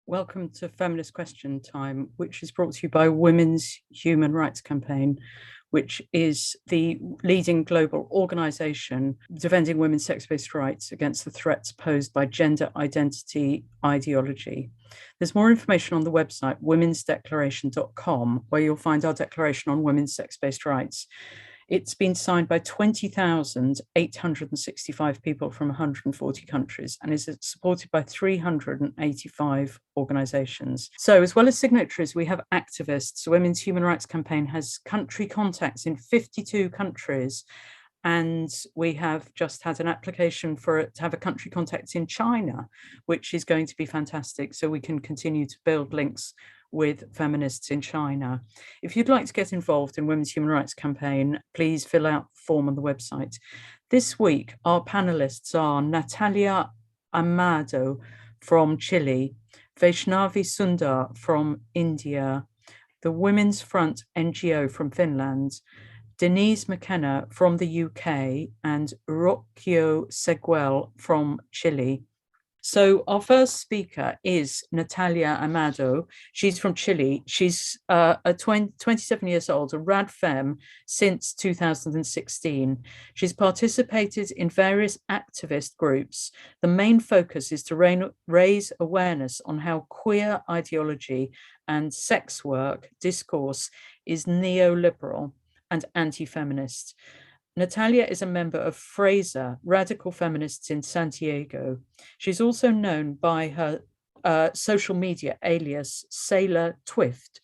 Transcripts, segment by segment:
Welcome to Feminist Question Time, which is brought to you by Women's Human Rights Campaign, which is the leading global organization defending women's sex-based rights against the threats posed by gender identity ideology. There's more information on the website womensdeclaration.com, where you'll find our declaration on women's sex-based rights. It's been signed by 20,865 people from 140 countries and is supported by 385 organizations. So as well as signatories, we have activists. The Women's Human Rights Campaign has country contacts in 52 countries. And we have just had an application for it to have a country contact in China, which is going to be fantastic. So we can continue to build links with feminists in China. If you'd like to get involved in Women's Human Rights Campaign, please fill out the form on the website. This week, our panelists are Natalia Amado from Chile, Vaishnavi Sundar from India, the Women's Front NGO from Finland, Denise McKenna from the UK, and Rocío Seguel from Chile. So our first speaker is Natalia Amado. She's from Chile. She's 27 years old, a rad femme since 2016. She's participated in various activist groups. The main focus is to raise awareness on how queer ideology and sex work discourse is neoliberal and anti-feminist. Natalia is a member of Fraser, Radical Feminists in Santiago. She's also known by her social media alias Sailor Twift,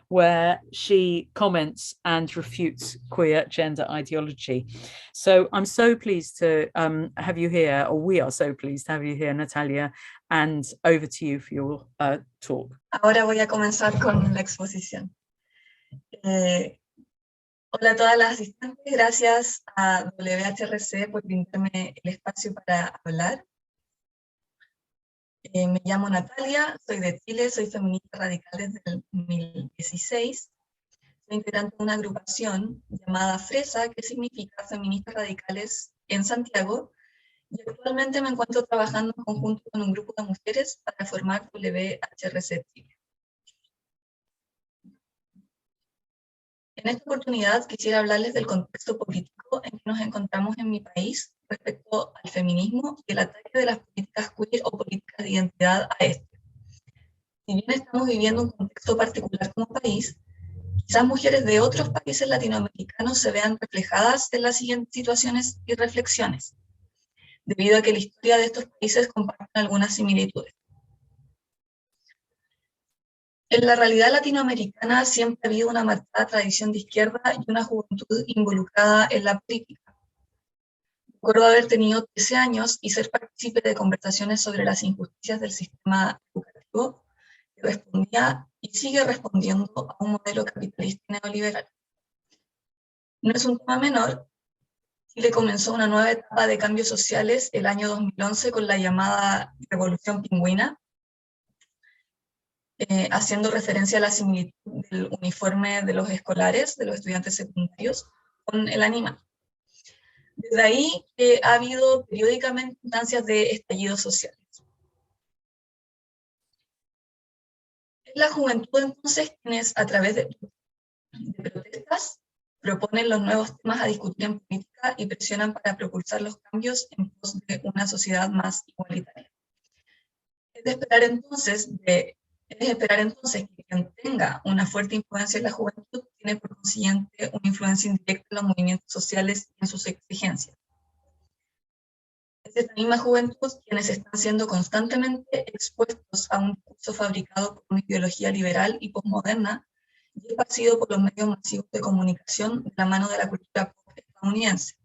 where she comments and refutes queer gender ideology. So I'm so pleased to have you here, or we are so pleased to have you here, Natalia, and over to you for your talk. Ahora voy a comenzar con la exposición. Hola a todas las asistentes, gracias a WHRC por brindarme el espacio para hablar. Me llamo Natalia, soy de Chile, soy feminista radical desde el 2016. Soy integrante de una agrupación llamada FRESA, que significa Feministas Radicales en Santiago, y actualmente me encuentro trabajando en conjunto con un grupo de mujeres para formar WHRC Chile. En esta oportunidad quisiera hablarles del contexto político en que nos encontramos en mi país respecto al feminismo y el ataque de las políticas queer o políticas de identidad a este. Si bien estamos viviendo un contexto particular como país, quizás mujeres de otros países latinoamericanos se vean reflejadas en las siguientes situaciones y reflexiones, debido a que la historia de estos países comparte algunas similitudes. En la realidad latinoamericana siempre ha habido una marcada tradición de izquierda y una juventud involucrada en la política. Recuerdo haber tenido 13 años y ser partícipe de conversaciones sobre las injusticias del sistema educativo que respondía y sigue respondiendo a un modelo capitalista y neoliberal. No es un tema menor. Chile comenzó una nueva etapa de cambios sociales el año 2011 con la llamada Revolución Pingüina, haciendo referencia a la similitud del uniforme de los escolares, de los estudiantes secundarios, con el animal. Desde ahí ha habido periódicamente instancias de estallidos sociales. Es la juventud entonces quienes a través de protestas proponen los nuevos temas a discutir en política y presionan para propulsar los cambios en pos de una sociedad más igualitaria. Es esperar entonces que quien tenga una fuerte influencia en la juventud tiene por consiguiente una influencia indirecta en los movimientos sociales y en sus exigencias. Es esta misma juventud quienes están siendo constantemente expuestos a un discurso fabricado por una ideología liberal y posmoderna y esparcido por los medios masivos de comunicación de la mano de la cultura pop estadounidense.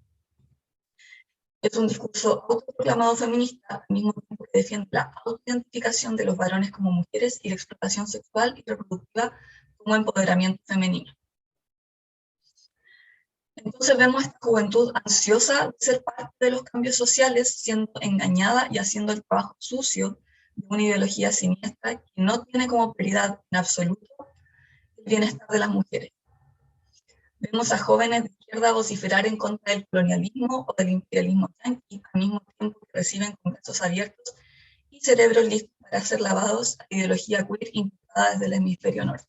Es un discurso autoproclamado feminista, al mismo tiempo que defiende la autoidentificación de los varones como mujeres y la explotación sexual y reproductiva como empoderamiento femenino. Entonces vemos a esta juventud ansiosa de ser parte de los cambios sociales, siendo engañada y haciendo el trabajo sucio de una ideología siniestra que no tiene como prioridad en absoluto el bienestar de las mujeres. Vemos a jóvenes de izquierda vociferar en contra del colonialismo o del imperialismo yanqui, al mismo tiempo que reciben con brazos abiertos y cerebros listos para para ser lavados a la ideología queer importada desde el hemisferio norte.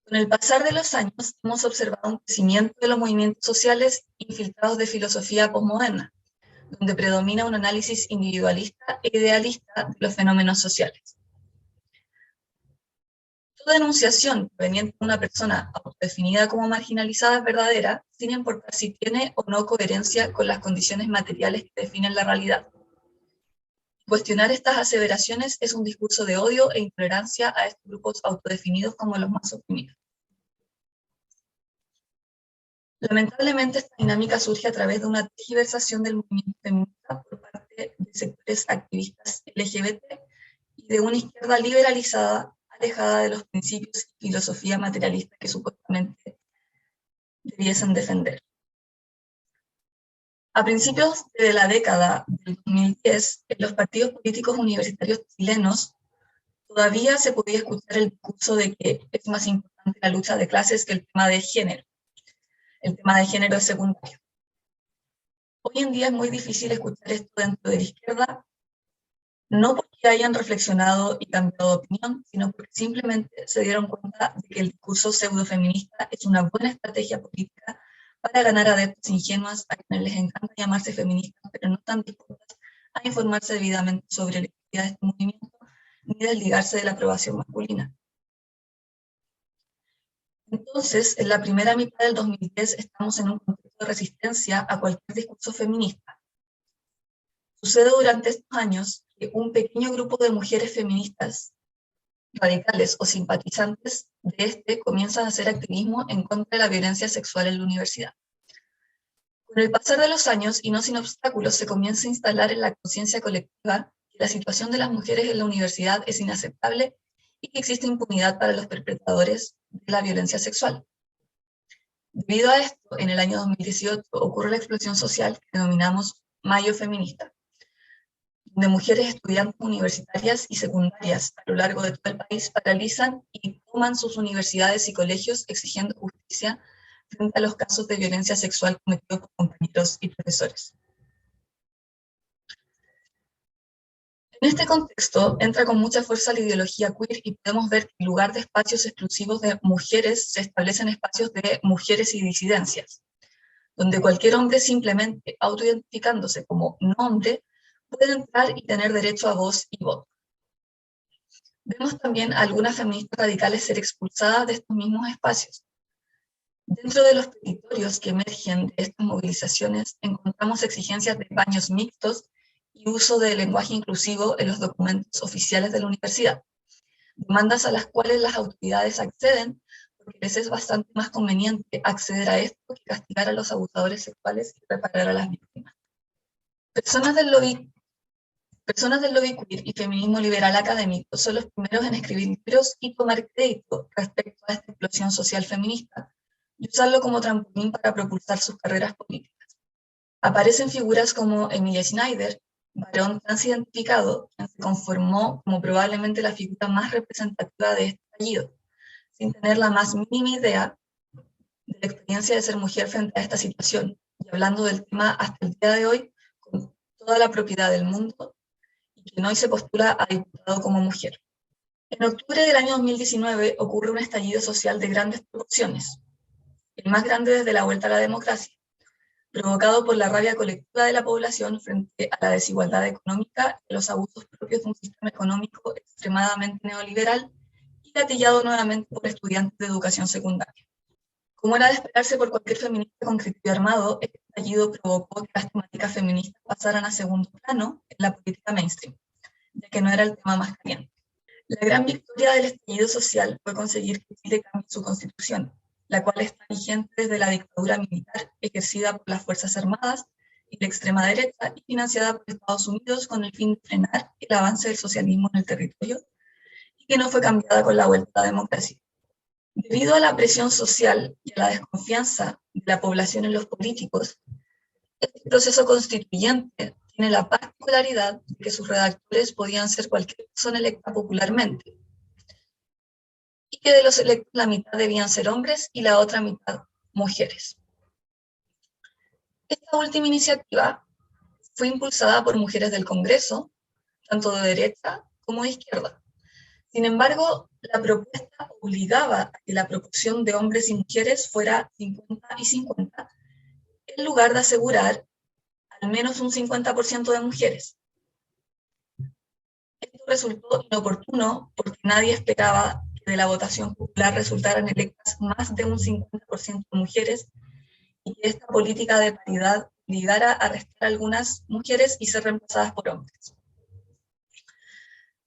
Con el pasar de los años, hemos observado un crecimiento de los movimientos sociales infiltrados de filosofía posmoderna, donde predomina un análisis individualista e idealista de los fenómenos sociales. Toda enunciación proveniente de una persona autodefinida como marginalizada es verdadera, sin importar si tiene o no coherencia con las condiciones materiales que definen la realidad. Cuestionar estas aseveraciones es un discurso de odio e intolerancia a estos grupos autodefinidos como los más oprimidos. Lamentablemente, esta dinámica surge a través de una tergiversación del movimiento feminista por parte de sectores activistas LGBT y de una izquierda liberalizada, alejada de los principios y filosofía materialista que supuestamente debiesen defender. A principios de la década del 2010, en los partidos políticos universitarios chilenos todavía se podía escuchar el discurso de que es más importante la lucha de clases que el tema de género. El tema de género es secundario. Hoy en día es muy difícil escuchar esto dentro de la izquierda, no porque hayan reflexionado y cambiado de opinión, sino porque simplemente se dieron cuenta de que el discurso pseudofeminista es una buena estrategia política para ganar adeptos ingenuas a quienes les encanta llamarse feministas, pero no están dispuestas a informarse debidamente sobre la identidad de este movimiento, ni desligarse de la aprobación masculina. Entonces, en la primera mitad del 2010 estamos en un contexto de resistencia a cualquier discurso feminista. Sucede durante estos años que un pequeño grupo de mujeres feministas radicales o simpatizantes de este comienzan a hacer activismo en contra de la violencia sexual en la universidad. Con el pasar de los años y no sin obstáculos se comienza a instalar en la conciencia colectiva que la situación de las mujeres en la universidad es inaceptable y que existe impunidad para los perpetradores de la violencia sexual. Debido a esto, en el año 2018 ocurre la explosión social que denominamos Mayo Feminista, donde mujeres estudiantes universitarias y secundarias a lo largo de todo el país paralizan y toman sus universidades y colegios exigiendo justicia frente a los casos de violencia sexual cometidos por compañeros y profesores. En este contexto entra con mucha fuerza la ideología queer y podemos ver que en lugar de espacios exclusivos de mujeres se establecen espacios de mujeres y disidencias, donde cualquier hombre simplemente autoidentificándose como no hombre puede entrar y tener derecho a voz y voto. Vemos también a algunas feministas radicales ser expulsadas de estos mismos espacios. Dentro de los petitorios que emergen de estas movilizaciones encontramos exigencias de baños mixtos y uso de lenguaje inclusivo en los documentos oficiales de la universidad, demandas a las cuales las autoridades acceden porque les es bastante más conveniente acceder a esto que castigar a los abusadores sexuales y reparar a las víctimas. Personas del lobby queer y feminismo liberal académico son los primeros en escribir libros y tomar crédito respecto a esta explosión social feminista y usarlo como trampolín para propulsar sus carreras políticas. Aparecen figuras como Emilia Schneider, varón transidentificado, quien se conformó como probablemente la figura más representativa de este estallido, sin tener la más mínima idea de la experiencia de ser mujer frente a esta situación, y hablando del tema hasta el día de hoy con toda la propiedad del mundo, y quien hoy se postula a diputado como mujer. En octubre del año 2019 ocurre un estallido social de grandes proporciones, el más grande desde la vuelta a la democracia, provocado por la rabia colectiva de la población frente a la desigualdad económica y los abusos propios de un sistema económico extremadamente neoliberal y gatillado nuevamente por estudiantes de educación secundaria. Como era de esperarse por cualquier feminista con criterio armado, este estallido provocó que las temáticas feministas pasaran a segundo plano en la política mainstream, ya que no era el tema más caliente. La gran victoria del estallido social fue conseguir que Chile cambie su constitución, la cual está vigente desde la dictadura militar ejercida por las Fuerzas Armadas y la extrema derecha y financiada por Estados Unidos con el fin de frenar el avance del socialismo en el territorio y que no fue cambiada con la vuelta a la democracia. Debido a la presión social y a la desconfianza de la población en los políticos, este proceso constituyente tiene la particularidad de que sus redactores podían ser cualquier persona electa popularmente, y que de los electos la mitad debían ser hombres y la otra mitad mujeres. Esta última iniciativa fue impulsada por mujeres del Congreso, tanto de derecha como de izquierda. Sin embargo, la propuesta obligaba a que la proporción de hombres y mujeres fuera 50 y 50, en lugar de asegurar al menos un 50% de mujeres. Esto resultó inoportuno porque nadie esperaba que de la votación popular resultaran electas más de un 50% de mujeres y que esta política de paridad obligara a restar a algunas mujeres y ser reemplazadas por hombres.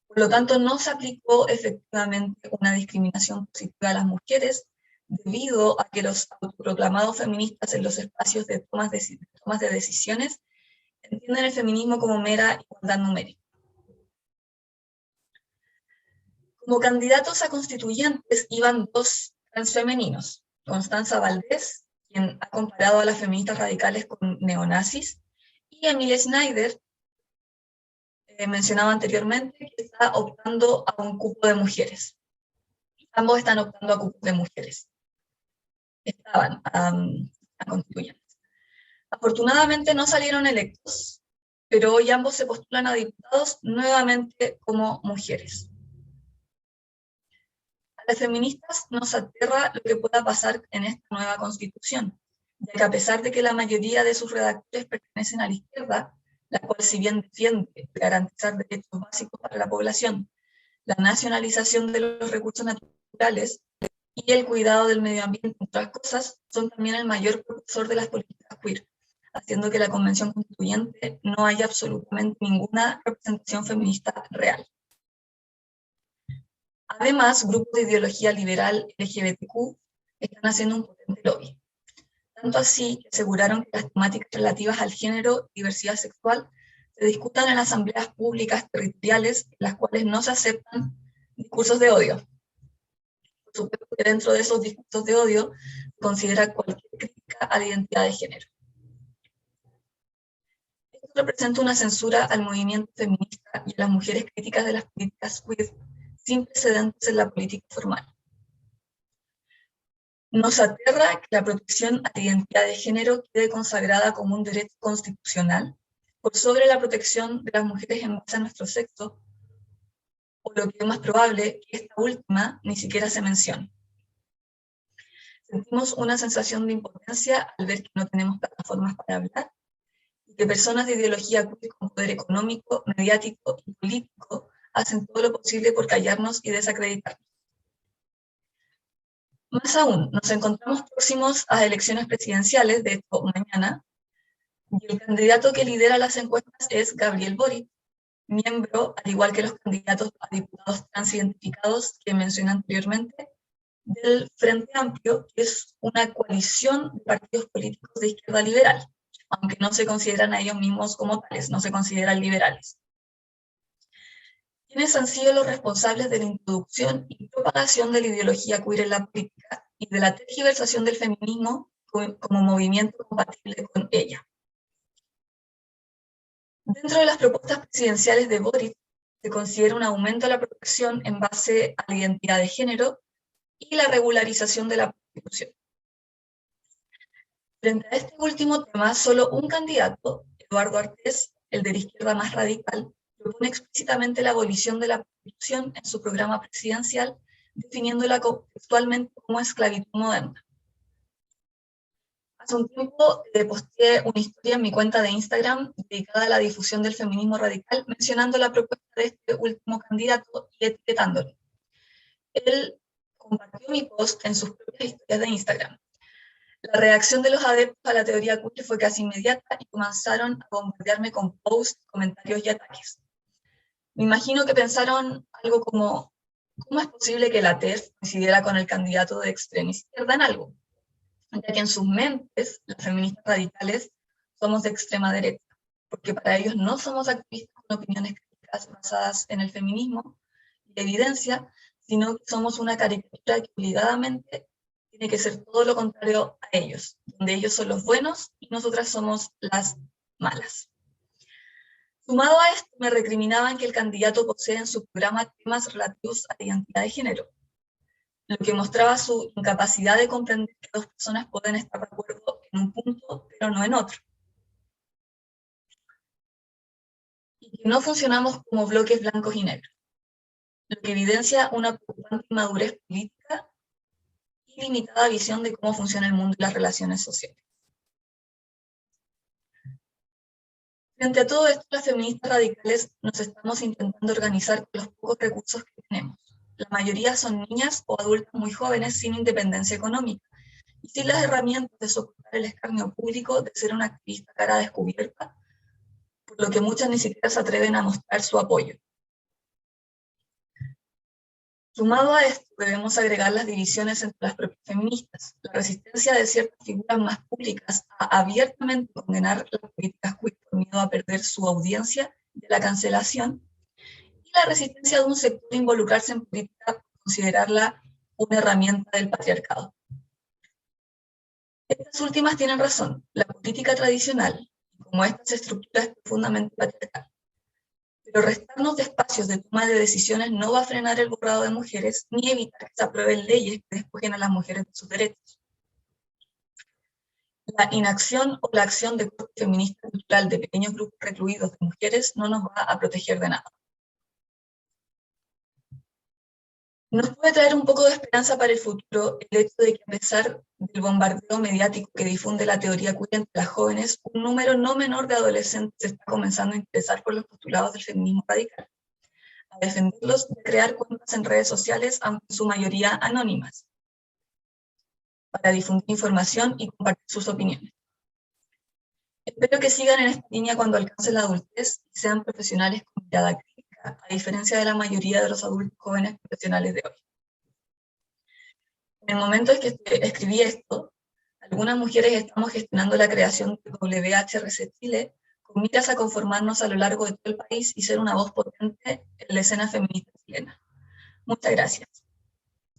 Por lo tanto, no se aplicó efectivamente una discriminación positiva a las mujeres, debido a que los autoproclamados feministas en los espacios de tomas de decisiones entienden el feminismo como mera igualdad numérica. Como candidatos a constituyentes iban dos transfemeninos, Constanza Valdés, quien ha comparado a las feministas radicales con neonazis, y Emilia Schneider, mencionado anteriormente, que está optando a un cupo de mujeres. Ambos están optando a cupos de mujeres. Estaban a constituyentes. Afortunadamente no salieron electos, pero hoy ambos se postulan a diputados nuevamente como mujeres. A las feministas nos aterra lo que pueda pasar en esta nueva constitución, ya que a pesar de que la mayoría de sus redactores pertenecen a la izquierda, la cual si bien defiende garantizar derechos básicos para la población, la nacionalización de los recursos naturales y el cuidado del medio ambiente, entre otras cosas, son también el mayor propulsor de las políticas queer, haciendo que la Convención Constituyente no haya absolutamente ninguna representación feminista real. Además, grupos de ideología liberal LGBTQ están haciendo un potente lobby. Tanto así que aseguraron que las temáticas relativas al género y diversidad sexual se discutan en asambleas públicas territoriales en las cuales no se aceptan discursos de odio. Por supuesto que dentro de esos discursos de odio se considera cualquier crítica a la identidad de género. Esto representa una censura al movimiento feminista y a las mujeres críticas de las políticas queer sin precedentes en la política formal. Nos aterra que la protección a la identidad de género quede consagrada como un derecho constitucional por sobre la protección de las mujeres en base a nuestro sexo, o lo que es más probable, que esta última ni siquiera se mencione. Sentimos una sensación de impotencia al ver que no tenemos plataformas para hablar, y que personas de ideología queer con poder económico, mediático y político hacen todo lo posible por callarnos y desacreditarnos. Más aún, nos encontramos próximos a elecciones presidenciales, de hecho mañana, y el candidato que lidera las encuestas es Gabriel Boric, miembro, al igual que los candidatos a diputados transidentificados que mencioné anteriormente, del Frente Amplio, que es una coalición de partidos políticos de izquierda liberal, aunque no se consideran a ellos mismos como tales, no se consideran liberales. ¿Quiénes han sido los responsables de la introducción y propagación de la ideología queer en la política y de la tergiversación del feminismo como movimiento compatible con ella? Dentro de las propuestas presidenciales de Boric se considera un aumento de la protección en base a la identidad de género y la regularización de la prostitución. Frente a este último tema, solo un candidato, Eduardo Artés, el de la izquierda más radical, propone explícitamente la abolición de la prostitución en su programa presidencial, definiéndola textualmente como esclavitud moderna. Hace un tiempo posteé una historia en mi cuenta de Instagram dedicada a la difusión del feminismo radical, mencionando la propuesta de este último candidato y etiquetándolo. Él compartió mi post en sus propias historias de Instagram. La reacción de los adeptos a la teoría queer fue casi inmediata y comenzaron a bombardearme con posts, comentarios y ataques. Me imagino que pensaron algo como, ¿cómo es posible que la TERF coincidiera con el candidato de extrema izquierda en algo? Ya que en sus mentes, las feministas radicales somos de extrema derecha, porque para ellos no somos activistas con opiniones críticas basadas en el feminismo y la evidencia, sino que somos una caricatura que obligadamente tiene que ser todo lo contrario a ellos, donde ellos son los buenos y nosotras somos las malas. Sumado a esto, me recriminaban que el candidato posee en su programa temas relativos a la identidad de género, lo que mostraba su incapacidad de comprender que dos personas pueden estar de acuerdo en un punto, pero no en otro. y que no funcionamos como bloques blancos y negros, lo que evidencia una preocupante inmadurez política y limitada visión de cómo funciona el mundo y las relaciones sociales. Frente a todo esto, las feministas radicales nos estamos intentando organizar con los pocos recursos que tenemos. La mayoría son niñas o adultas muy jóvenes sin independencia económica y sin las herramientas de soportar el escarnio público de ser una activista cara descubierta, por lo que muchas ni siquiera se atreven a mostrar su apoyo. Sumado a esto, debemos agregar las divisiones entre las propias feministas, la resistencia de ciertas figuras más públicas a abiertamente condenar las políticas queer por miedo a perder su audiencia de la cancelación, y la resistencia de un sector a involucrarse en política por considerarla una herramienta del patriarcado. Estas últimas tienen razón. La política tradicional, como esta se estructura, es profundamente patriarcal. Pero restarnos de espacios de toma de decisiones no va a frenar el borrado de mujeres ni evitar que se aprueben leyes que despojen a las mujeres de sus derechos. La inacción o la acción de corte feminista cultural de pequeños grupos recluidos de mujeres no nos va a proteger de nada. Nos puede traer un poco de esperanza para el futuro el hecho de que, a pesar del bombardeo mediático que difunde la teoría queer entre las jóvenes, un número no menor de adolescentes se está comenzando a interesar por los postulados del feminismo radical, a defenderlos, de crear cuentas en redes sociales, aunque en su mayoría anónimas, para difundir información y compartir sus opiniones. Espero que sigan en esta línea cuando alcancen la adultez y sean profesionales con mirada crítica, a diferencia de la mayoría de los adultos jóvenes profesionales de hoy. En el momento en que escribí esto, algunas mujeres estamos gestionando la creación de WHRC Chile con miras a conformarnos a lo largo de todo el país y ser una voz potente en la escena feminista chilena. Muchas gracias.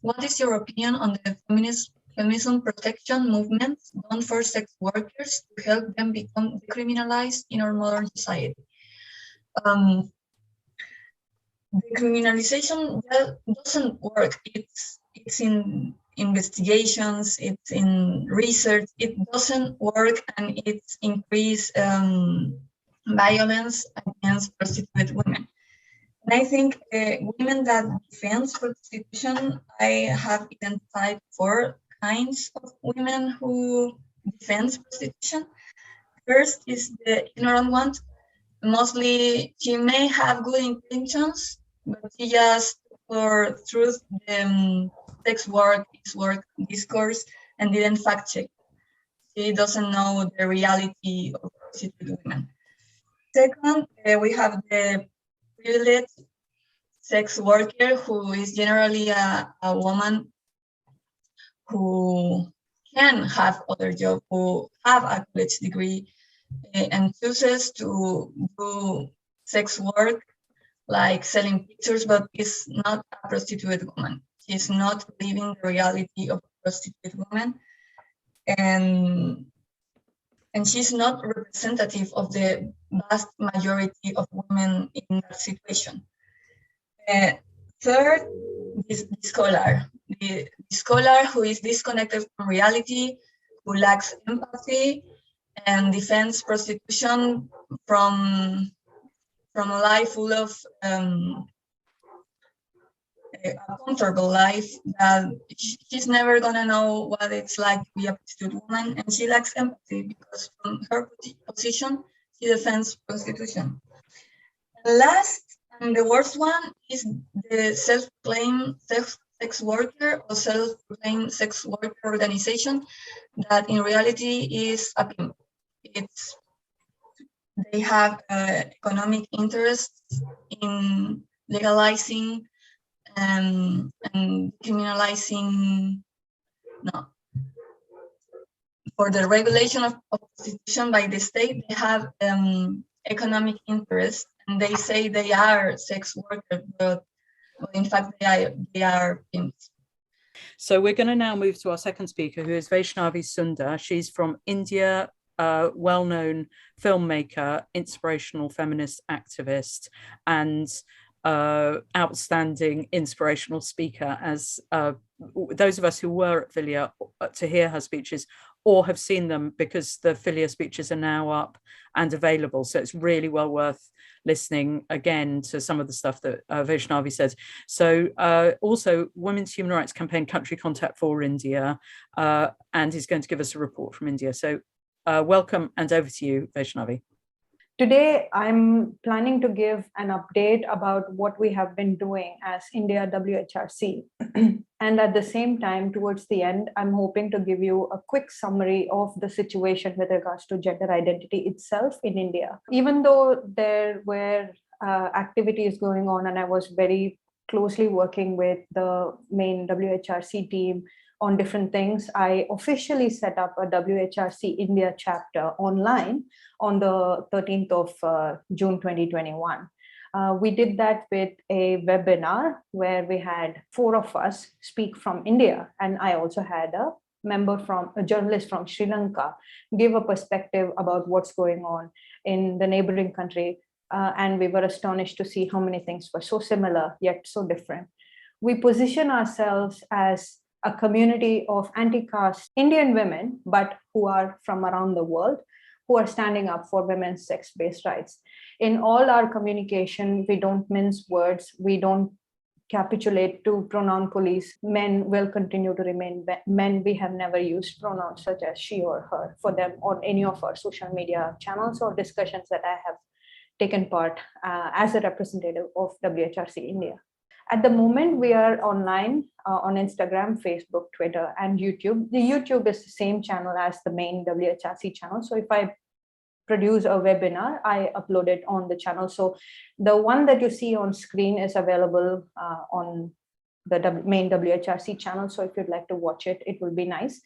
What is your opinion on the feminism protection movement done for sex workers to help them become decriminalized in our modern society? Decriminalization doesn't work. It's in investigations, it's in research, it doesn't work, and it's increased violence against prostituted women. And I think women that defend prostitution, I have identified 4 kinds of women who defend prostitution. First is the ignorant one. Mostly, she may have good intentions, but she just, for truth, sex work is work discourse and didn't fact check. She doesn't know the reality of prostituted women. Second, we have the privileged sex worker, who is generally a woman who can have other job, who have a college degree, and chooses to do sex work like selling pictures, but is not a prostituted woman. She's not living the reality of a prostituted woman, and she's not representative of the vast majority of women in that situation. Third, the scholar who is disconnected from reality, who lacks empathy, and defends prostitution from a life full of a comfortable life, that she's never gonna know what it's like to be a prostitute woman, and she lacks empathy because from her position, she defends prostitution. And last, and the worst one, is the self-proclaimed sex worker or self-proclaimed sex worker organization that in reality is a pimp. They have economic interests in legalizing and criminalizing, for the regulation of prostitution by the state. They have economic interest, and they say they are sex workers, but in fact they are pimps. So we're going to now move to our second speaker, who is Vaishnavi Sundar. She's from India, a well-known filmmaker, inspirational feminist activist, and outstanding inspirational speaker. As those of us who were at Vilja to hear her speeches or have seen them, because the Filia speeches are now up and available. So it's really well worth listening again to some of the stuff that Vaishnavi says. So also Women's Human Rights Campaign country contact for India, and he's going to give us a report from India. So welcome, and over to you, Vaishnavi. Today, I'm planning to give an update about what we have been doing as India WHRC. And at the same time, towards the end, I'm hoping to give you a quick summary of the situation with regards to gender identity itself in India. Even though there were activities going on, and I was very closely working with the main WHRC team on different things, I officially set up a WHRC India chapter online on the 13th of June 2021. We did that with a webinar where we had 4 of us speak from India, and I also had a journalist from Sri Lanka give a perspective about what's going on in the neighboring country, and we were astonished to see how many things were so similar yet so different. We position ourselves as a community of anti-caste Indian women, but who are from around the world, who are standing up for women's sex-based rights. In all our communication, we don't mince words, we don't capitulate to pronoun police. Men will continue to remain men. We have never used pronouns such as she or her for them on any of our social media channels or discussions that I have taken part as a representative of WHRC India. At the moment, we are online on Instagram, Facebook, Twitter, and YouTube. The YouTube is the same channel as the main WHRC channel. So if I produce a webinar, I upload it on the channel. So the one that you see on screen is available on the main WHRC channel. So if you'd like to watch it, it will be nice.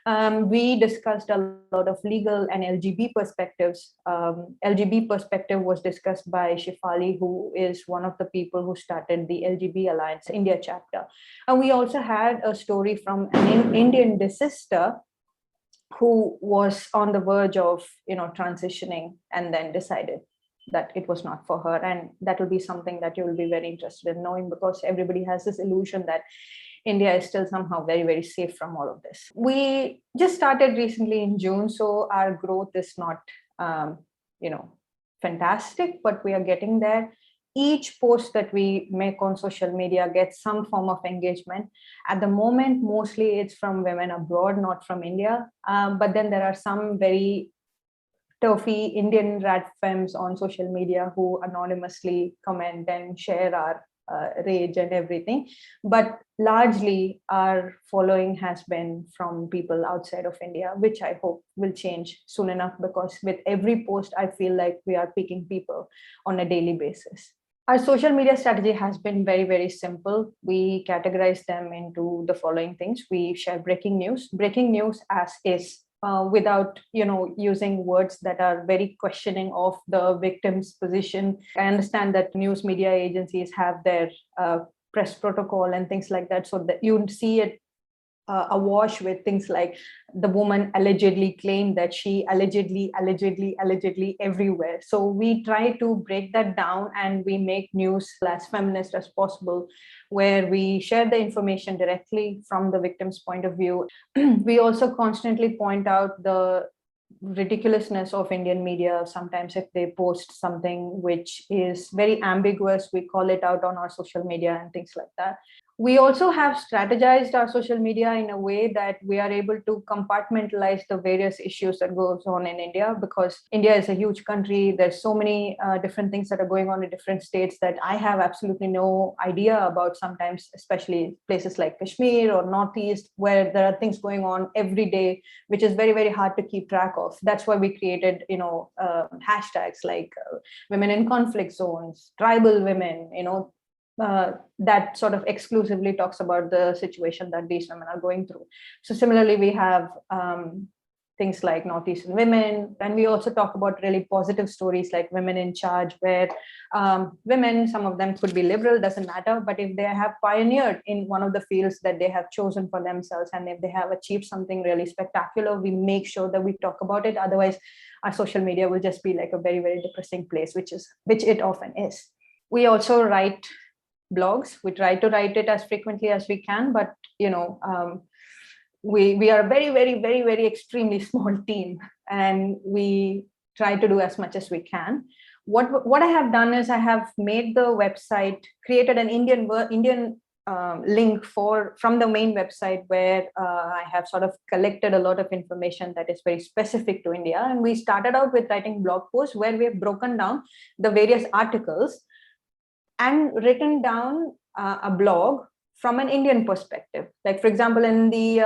We discussed a lot of legal and LGB perspectives. LGB perspective was discussed by Shifali, who is one of the people who started the LGB Alliance India chapter. And we also had a story from an Indian sister who was on the verge of, transitioning and then decided that it was not for her. And that will be something that you will be very interested in knowing, because everybody has this illusion that India is still somehow very, very safe from all of this. We just started recently in June, so our growth is not, fantastic, but we are getting there. Each post that we make on social media gets some form of engagement. At the moment, mostly it's from women abroad, not from India. But then there are some very turfy Indian rat femmes on social media who anonymously comment and share our rage and everything, but largely our following has been from people outside of India, which I hope will change soon enough, because with every post I feel like we are picking people on a daily basis. Our social media strategy has been very, very simple. We categorize them into the following things. We share breaking news as is, without using words that are very questioning of the victim's position. I understand that news media agencies have their press protocol and things like that, so that you see it awash with things like the woman allegedly claimed that she allegedly everywhere. So we try to break that down, and we make news as feminist as possible, where we share the information directly from the victim's point of view. We also constantly point out the ridiculousness of Indian media. Sometimes if they post something which is very ambiguous, we call it out on our social media and things like that. We also have strategized our social media in a way that we are able to compartmentalize the various issues that goes on in India, because India is a huge country. There's so many different things that are going on in different states that I have absolutely no idea about sometimes, especially places like Kashmir or Northeast, where there are things going on every day, which is very, very hard to keep track of. That's why we created, hashtags like women in conflict zones, tribal women, that sort of exclusively talks about the situation that these women are going through. So similarly, we have things like Northeastern women, and we also talk about really positive stories like women in charge, where women, some of them could be liberal, doesn't matter, but if they have pioneered in one of the fields that they have chosen for themselves, and if they have achieved something really spectacular, we make sure that we talk about it. Otherwise, our social media will just be like a very, very depressing place, which it often is. We also write blogs. We try to write it as frequently as we can, but we are a very, very, very, very extremely small team, and we try to do as much as we can. What I have done is I have made the website, created an Indian link from the main website, where I have sort of collected a lot of information that is very specific to India. And we started out with writing blog posts where we have broken down the various articles and written down a blog from an Indian perspective. Like, for example, in the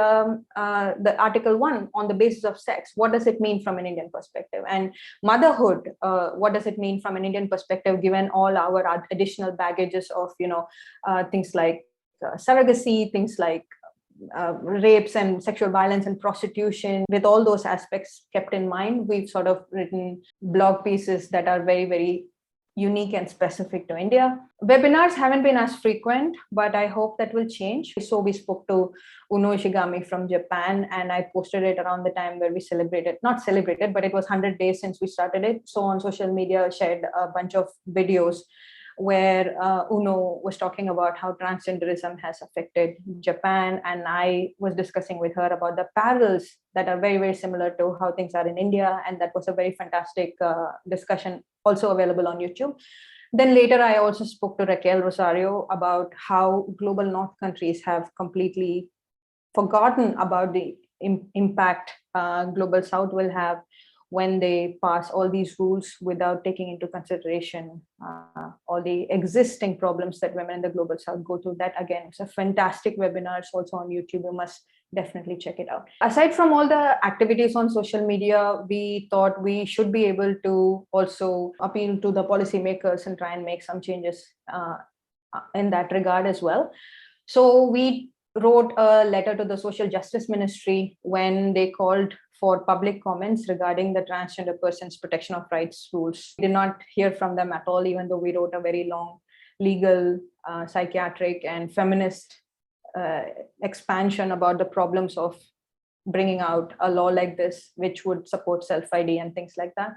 article 1 on the basis of sex, what does it mean from an Indian perspective? And motherhood, what does it mean from an Indian perspective, given all our additional baggages of, things like surrogacy, things like rapes and sexual violence and prostitution. With all those aspects kept in mind, we've sort of written blog pieces that are very, very unique and specific to India. Webinars haven't been as frequent, but I hope that will change. So we spoke to Uno Ishigami from Japan, and I posted it around the time where we not celebrated, but it was 100 days since we started it. So on social media, shared a bunch of videos where Uno was talking about how transgenderism has affected Japan. And I was discussing with her about the parallels that are very, very similar to how things are in India. And that was a very fantastic discussion, also available on YouTube. Then later, I also spoke to Raquel Rosario about how global North countries have completely forgotten about the impact global South will have when they pass all these rules without taking into consideration all the existing problems that women in the global South go through. That, again, it's a fantastic webinar. It's also on YouTube. You must definitely check it out. Aside from all the activities on social media, we thought we should be able to also appeal to the policymakers and try and make some changes in that regard as well. So we wrote a letter to the Social Justice Ministry when they called for public comments regarding the transgender persons protection of rights rules. We did not hear from them at all, even though we wrote a very long legal, psychiatric, and feminist expansion about the problems of bringing out a law like this, which would support self-ID and things like that.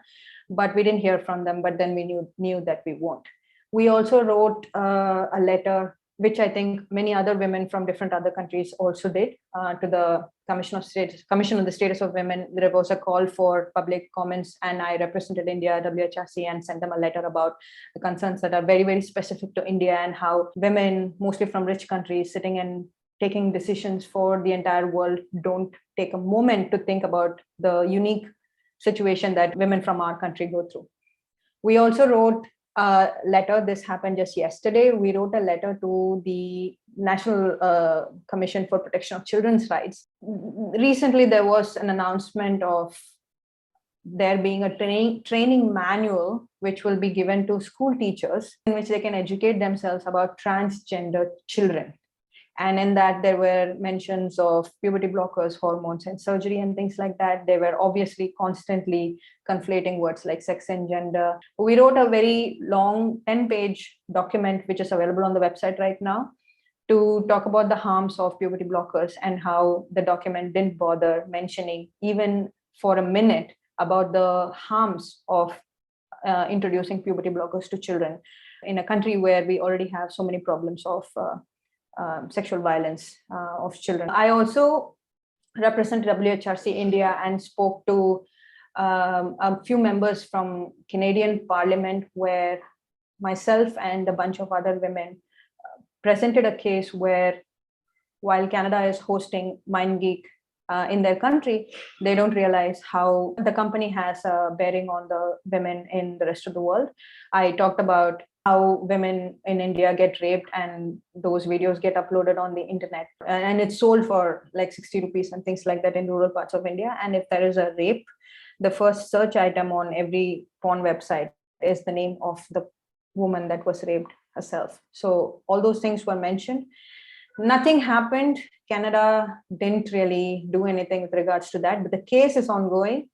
But we didn't hear from them, but then we knew that we won't. We also wrote a letter, which I think many other women from different other countries also did, to the Commission on the Status of Women. There was a call for public comments, and I represented India, WHRC, and sent them a letter about the concerns that are very, very specific to India, and how women, mostly from rich countries, sitting and taking decisions for the entire world, don't take a moment to think about the unique situation that women from our country go through. We also wrote a letter. This happened just yesterday. We wrote a letter to the National Commission for Protection of Children's Rights. Recently, there was an announcement of there being a training manual which will be given to school teachers, in which they can educate themselves about transgender children. And in that, there were mentions of puberty blockers, hormones, and surgery, and things like that. They were obviously constantly conflating words like sex and gender. We wrote a very long 10-page document, which is available on the website right now, to talk about the harms of puberty blockers, and how the document didn't bother mentioning even for a minute about the harms of introducing puberty blockers to children in a country where we already have so many problems of sexual violence of children. I also represent WHRC India and spoke to a few members from Canadian Parliament, where myself and a bunch of other women presented a case where, while Canada is hosting MindGeek in their country, they don't realize how the company has a bearing on the women in the rest of the world. I talked about how women in India get raped, and those videos get uploaded on the internet, and it's sold for like 60 rupees and things like that in rural parts of India. And if there is a rape, the first search item on every porn website is the name of the woman that was raped herself. So all those things were mentioned. Nothing happened. Canada didn't really do anything with regards to that, but the case is ongoing.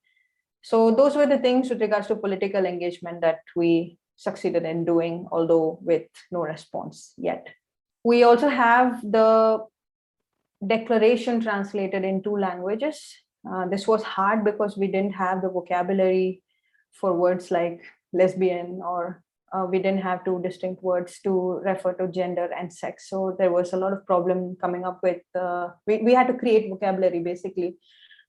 So those were the things with regards to political engagement that we succeeded in doing, although with no response yet. We also have the declaration translated in 2 languages. This was hard because we didn't have the vocabulary for words like lesbian or we didn't have two distinct words to refer to gender and sex. So there was a lot of problem coming up with, we had to create vocabulary basically.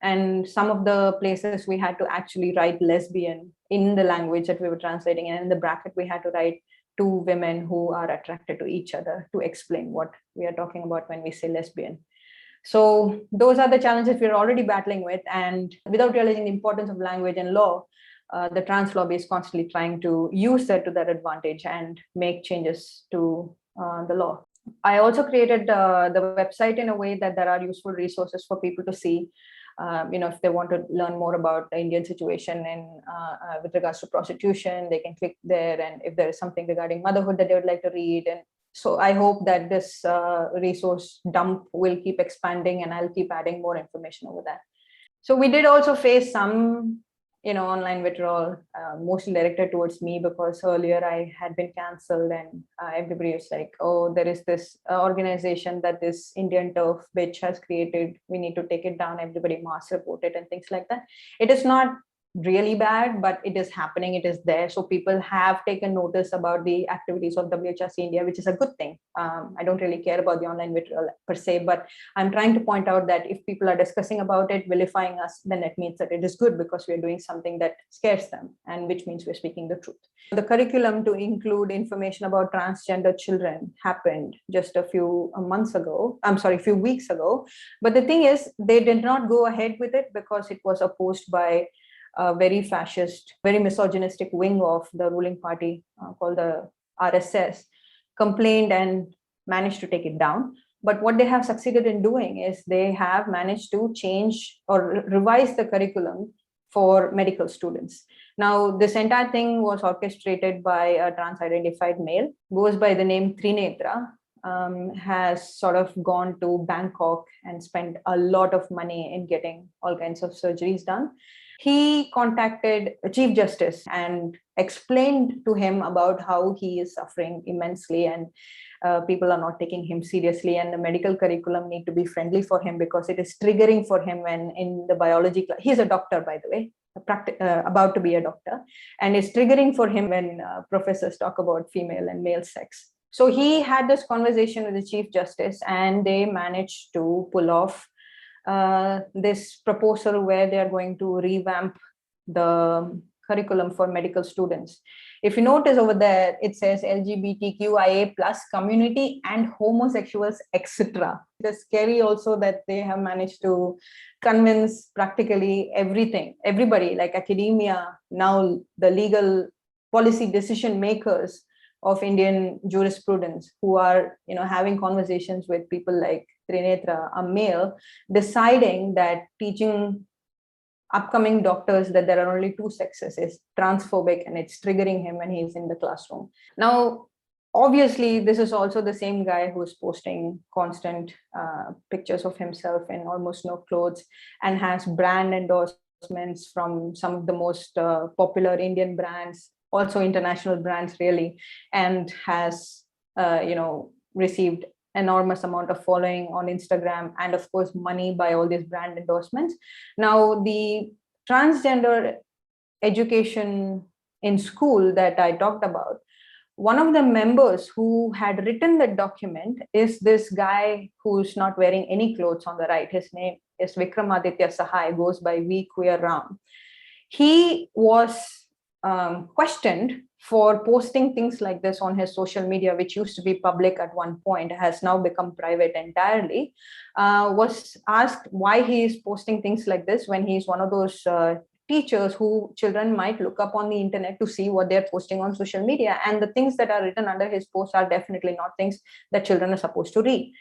And some of the places we had to actually write lesbian in the language that we were translating. And in the bracket, we had to write two women who are attracted to each other to explain what we are talking about when we say lesbian. So those are the challenges we're already battling with. And without realizing the importance of language and law, the trans lobby is constantly trying to use that to their advantage and make changes to the law. I also created the website in a way that there are useful resources for people to see. If they want to learn more about the Indian situation and with regards to prostitution, they can click there. And if there is something regarding motherhood that they would like to read. And so I hope that this resource dump will keep expanding, and I'll keep adding more information over that. So we did also face some online withdrawal, mostly directed towards me, because earlier I had been cancelled, and everybody was like, oh, there is this organization that this Indian turf bitch has created. We need to take it down. Everybody mass report it and things like that. It is not really bad, but it is happening. It is there. So people have taken notice about the activities of WHRC India, which is a good thing. I don't really care about the online withdrawal per se, but I'm trying to point out that if people are discussing about it, vilifying us, then it means that it is good because we are doing something that scares them, and which means we're speaking the truth. The curriculum to include information about transgender children happened just a few weeks ago. But the thing is, they did not go ahead with it because it was opposed by a very fascist, very misogynistic wing of the ruling party called the RSS, complained and managed to take it down. But what they have succeeded in doing is they have managed to change or revise the curriculum for medical students. Now, this entire thing was orchestrated by a trans-identified male, goes by the name Trinetra, has sort of gone to Bangkok and spent a lot of money in getting all kinds of surgeries done. He contacted the Chief Justice and explained to him about how he is suffering immensely, and people are not taking him seriously, and the medical curriculum need to be friendly for him because it is triggering for him when in the biology class. He's a doctor, by the way, about to be a doctor, and it's triggering for him when professors talk about female and male sex. So he had this conversation with the Chief Justice, and they managed to pull off this proposal where they are going to revamp the curriculum for medical students. If you notice over there, it says LGBTQIA+ community and homosexuals, etc. It's scary also that they have managed to convince practically everybody, like academia, now the legal policy decision makers of Indian jurisprudence, who are having conversations with people like Trinetra, a male, deciding that teaching upcoming doctors that there are only two sexes is transphobic, and it's triggering him when he's in the classroom. Now, obviously, this is also the same guy who's posting constant pictures of himself in almost no clothes and has brand endorsements from some of the most popular Indian brands, also international brands really, and has received enormous amount of following on Instagram, and of course money by all these brand endorsements. Now, the transgender education in school that I talked about, one of the members who had written the document is this guy who's not wearing any clothes on the right. His name is Vikramaditya Sahai, goes by V Queer Ram. He was questioned for posting things like this on his social media, which used to be public at one point, has now become private entirely. Was asked why he is posting things like this when he's one of those teachers who children might look up on the internet to see what they're posting on social media. And the things that are written under his posts are definitely not things that children are supposed to read.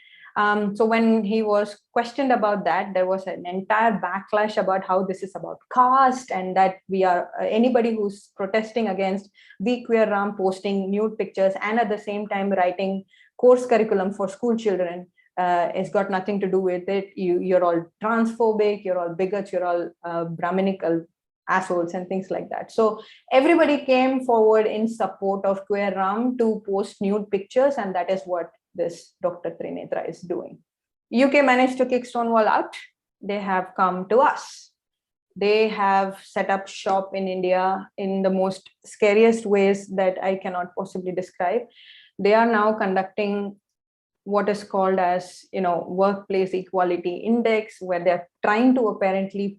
So when he was questioned about that, there was an entire backlash about how this is about caste, and that we are anybody who's protesting against the Queer Ram posting nude pictures and at the same time writing course curriculum for school children has got nothing to do with it. You're all transphobic, you're all bigots, you're all Brahminical assholes and things like that. So everybody came forward in support of Queer Ram to post nude pictures, and that is what this Dr. Trinetra is doing. UK managed to kick Stonewall out. They have come to us. They have set up shop in India in the most scariest ways that I cannot possibly describe. They are now conducting what is called as, workplace equality index, where they're trying to apparently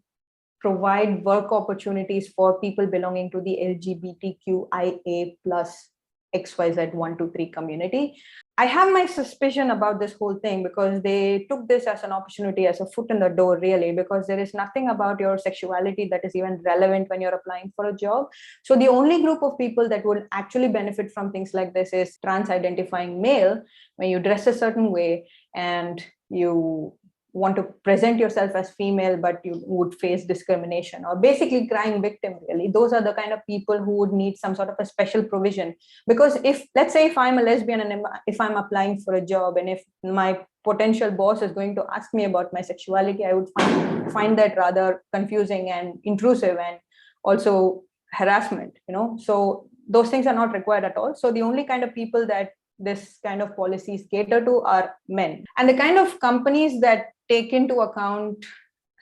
provide work opportunities for people belonging to the LGBTQIA plus XYZ 123 community. I have my suspicion about this whole thing because they took this as an opportunity, as a foot in the door, really, because there is nothing about your sexuality that is even relevant when you're applying for a job. So the only group of people that would actually benefit from things like this is trans identifying male, when you dress a certain way and you want to present yourself as female, but you would face discrimination, or basically crime victim, really. Those are the kind of people who would need some sort of a special provision. Because let's say if I'm a lesbian and if I'm applying for a job, and if my potential boss is going to ask me about my sexuality, I would find that rather confusing and intrusive, and also harassment, So those things are not required at all. So the only kind of people that this kind of policies cater to are men. And the kind of companies that take into account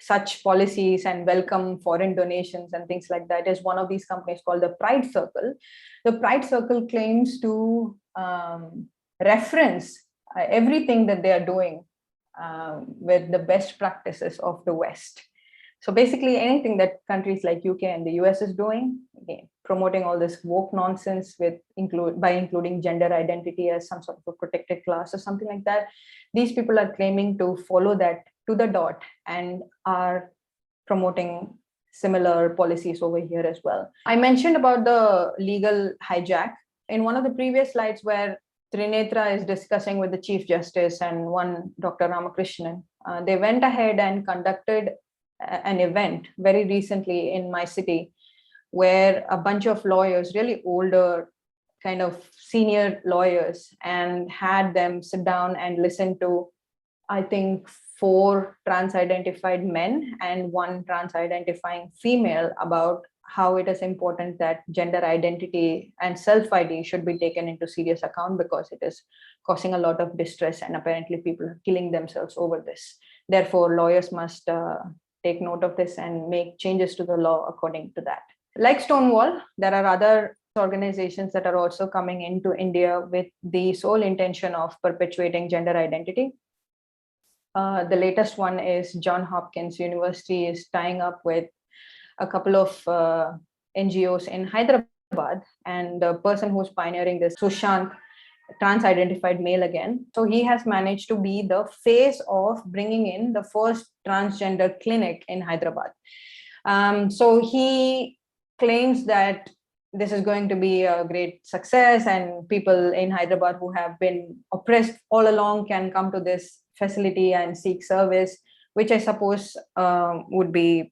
such policies and welcome foreign donations and things like that is one of these companies called the Pride Circle. The Pride Circle claims to reference everything that they are doing with the best practices of the West. So basically anything that countries like UK and the US is doing, again, promoting all this woke nonsense by including gender identity as some sort of a protected class or something like that. These people are claiming to follow that to the dot and are promoting similar policies over here as well. I mentioned about the legal hijack in one of the previous slides where Trinetra is discussing with the Chief Justice and one Dr. Ramakrishnan. They went ahead and conducted an event very recently in my city where a bunch of lawyers, really older, kind of senior lawyers, and had them sit down and listen to, I think, 4 trans-identified men and 1 trans-identifying female about how it is important that gender identity and self-ID should be taken into serious account because it is causing a lot of distress and apparently people are killing themselves over this. Therefore, lawyers must take note of this and make changes to the law according to that. Like Stonewall, there are other organizations that are also coming into India with the sole intention of perpetuating gender identity. The latest one is Johns Hopkins University is tying up with a couple of NGOs in Hyderabad, and the person who's pioneering this, Sushant, trans-identified male again. So he has managed to be the face of bringing in the first transgender clinic in Hyderabad. So he claims that this is going to be a great success and people in Hyderabad who have been oppressed all along can come to this facility and seek service, which I suppose would be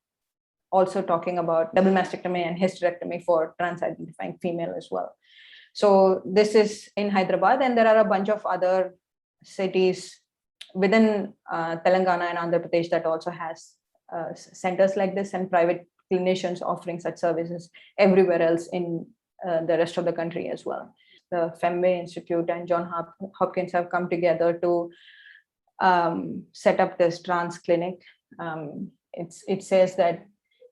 also talking about double mastectomy and hysterectomy for trans-identifying female as well. So this is in Hyderabad, and there are a bunch of other cities within Telangana and Andhra Pradesh that also has centers like this and private clinicians offering such services everywhere else in the rest of the country as well. The Femme Institute and Johns Hopkins have come together to set up this trans clinic. It says that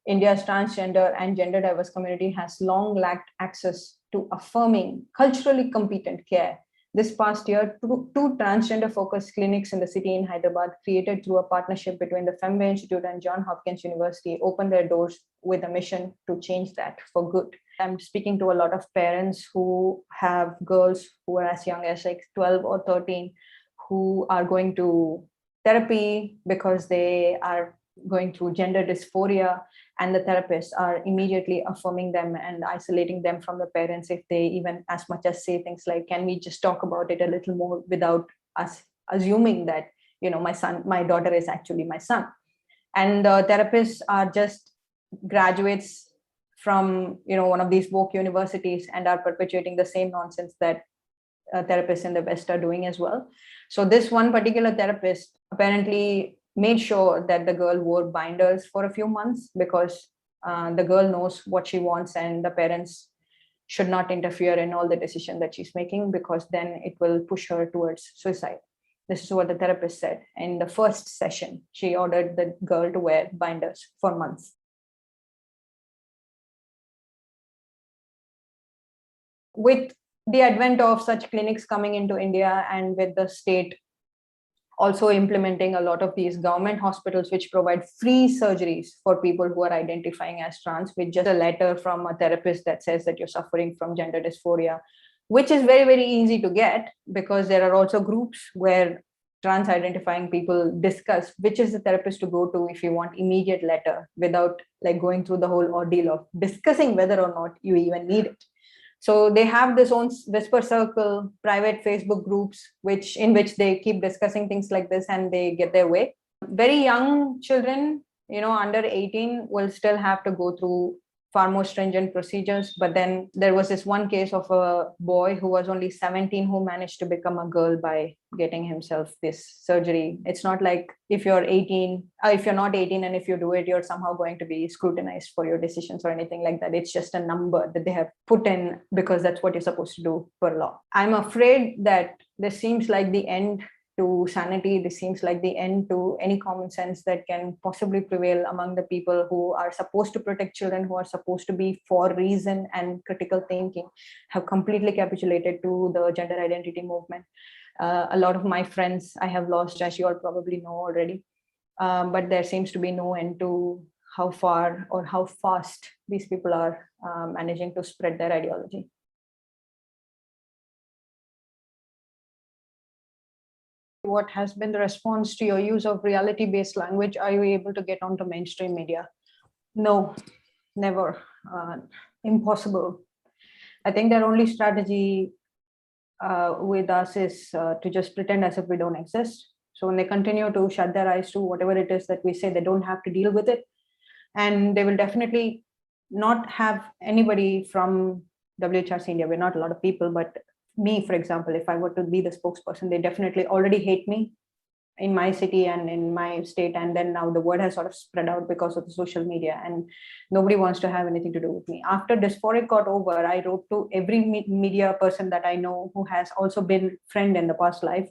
India's transgender and gender diverse community has long lacked access to affirming, culturally competent care. This past year, two transgender-focused clinics in the city in Hyderabad, created through a partnership between the Femme Institute and Johns Hopkins University, opened their doors with a mission to change that for good. I'm speaking to a lot of parents who have girls who are as young as like 12 or 13, who are going to therapy because they are going through gender dysphoria, and the therapists are immediately affirming them and isolating them from the parents if they even as much as say things like, can we just talk about it a little more, without us assuming that, my daughter is actually my son. And the therapists are just graduates from one of these woke universities and are perpetuating the same nonsense that therapists in the West are doing as well. So this one particular therapist apparently made sure that the girl wore binders for a few months because the girl knows what she wants and the parents should not interfere in all the decisions that she's making, because then it will push her towards suicide. This is what the therapist said. In the first session, she ordered the girl to wear binders for months. with the advent of such clinics coming into India, and with the state also implementing a lot of these government hospitals which provide free surgeries for people who are identifying as trans, with just a letter from a therapist that says that you're suffering from gender dysphoria, which is very, very easy to get, because there are also groups where trans identifying people discuss which is the therapist to go to if you want immediate letter, without like going through the whole ordeal of discussing whether or not you even need it. So they have this own whisper circle, private Facebook groups, in which they keep discussing things like this, and they get their way. Very young children, under 18, will still have to go through far more stringent procedures. But then there was this one case of a boy who was only 17 who managed to become a girl by getting himself this surgery. It's not like if you're 18, if you're not 18 and if you do it, you're somehow going to be scrutinized for your decisions or anything like that. It's just a number that they have put in because that's what you're supposed to do per law. I'm afraid that this seems like the end to sanity. This seems like the end to any common sense that can possibly prevail among the people who are supposed to protect children, who are supposed to be for reason and critical thinking, have completely capitulated to the gender identity movement. A lot of my friends I have lost, as you all probably know already, but there seems to be no end to how far or how fast these people are managing to spread their ideology. What has been the response to your use of reality-based language? Are you able to get onto mainstream media? No, never. Impossible. I think their only strategy with us is to just pretend as if we don't exist. So when they continue to shut their eyes to whatever it is that we say, they don't have to deal with it. And they will definitely not have anybody from WHRC India. We're not a lot of people, but me, for example, if I were to be the spokesperson, they definitely already hate me in my city and in my state. And then now the word has sort of spread out because of the social media, and nobody wants to have anything to do with me. After Dysphoric got over, I wrote to every media person that I know who has also been friend in the past life,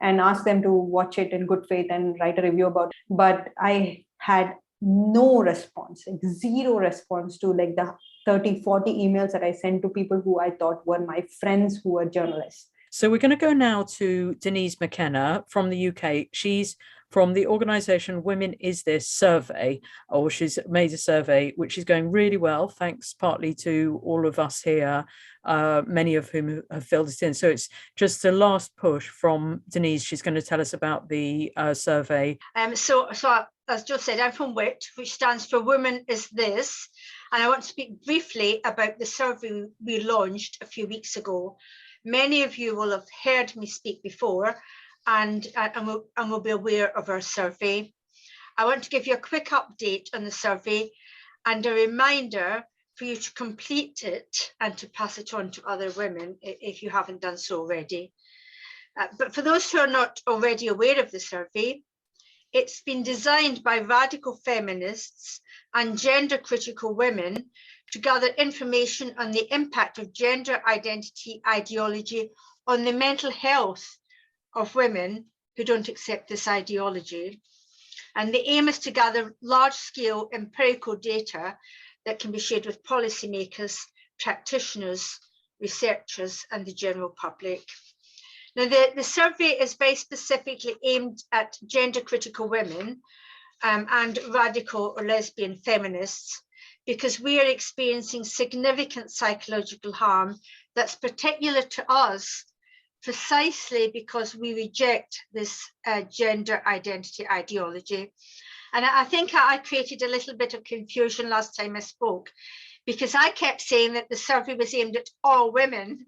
and asked them to watch it in good faith and write a review about it. But I had no response, like zero response to like the 30, 40 emails that I sent to people who I thought were my friends who were journalists. So we're going to go now to Denise McKenna from the UK. She's from the organisation Women Is This survey, or she's made a survey which is going really well, thanks partly to all of us here, many of whom have filled it in. So it's just a last push from Denise. She's going to tell us about the survey. So as Jo said, I'm from WIT, which stands for Women Is This, and I want to speak briefly about the survey we launched a few weeks ago. Many of you will have heard me speak before and will be aware of our survey. I want to give you a quick update on the survey and a reminder for you to complete it and to pass it on to other women if you haven't done so already. But for those who are not already aware of the survey, it's been designed by radical feminists and gender critical women to gather information on the impact of gender identity ideology on the mental health of women who don't accept this ideology. And the aim is to gather large-scale empirical data that can be shared with policymakers, practitioners, researchers, and the general public. Now, the survey is very specifically aimed at gender critical women and radical or lesbian feminists, because we are experiencing significant psychological harm that's particular to us, precisely because we reject this gender identity ideology. And I think I created a little bit of confusion last time I spoke, because I kept saying that the survey was aimed at all women,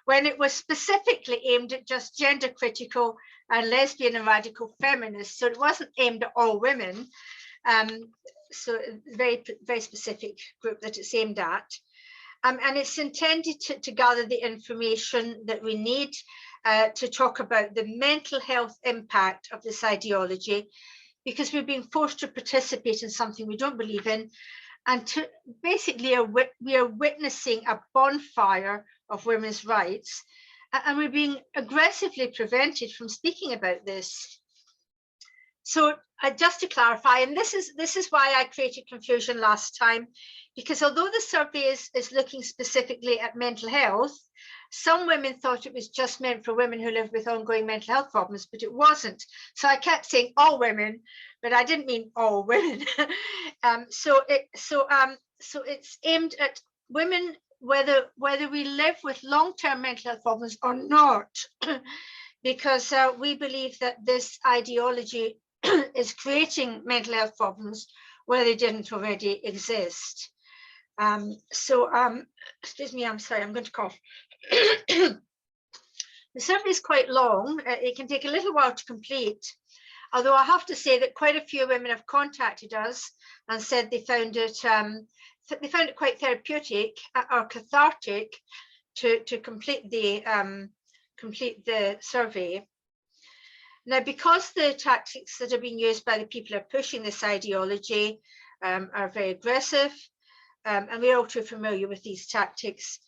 when it was specifically aimed at just gender critical and lesbian and radical feminists. So it wasn't aimed at all women. So very, very specific group that it's aimed at. And it's intended to gather the information that we need to talk about the mental health impact of this ideology, because we're being forced to participate in something we don't believe in. And to basically, we are witnessing a bonfire of women's rights, and we're being aggressively prevented from speaking about this. So just to clarify, and this is why I created confusion last time, because although the survey is looking specifically at mental health, some women thought it was just meant for women who live with ongoing mental health problems, but it wasn't. So I kept saying all women, but I didn't mean all women. So it's aimed at women, whether we live with long-term mental health problems or not, because we believe that this ideology is creating mental health problems where they didn't already exist. Excuse me, I'm sorry, I'm going to cough. The survey is quite long. It can take a little while to complete, although I have to say that quite a few women have contacted us and said they found it quite therapeutic or cathartic to complete the survey. Now, because the tactics that are being used by the people who are pushing this ideology are very aggressive, and we're all too familiar with these tactics,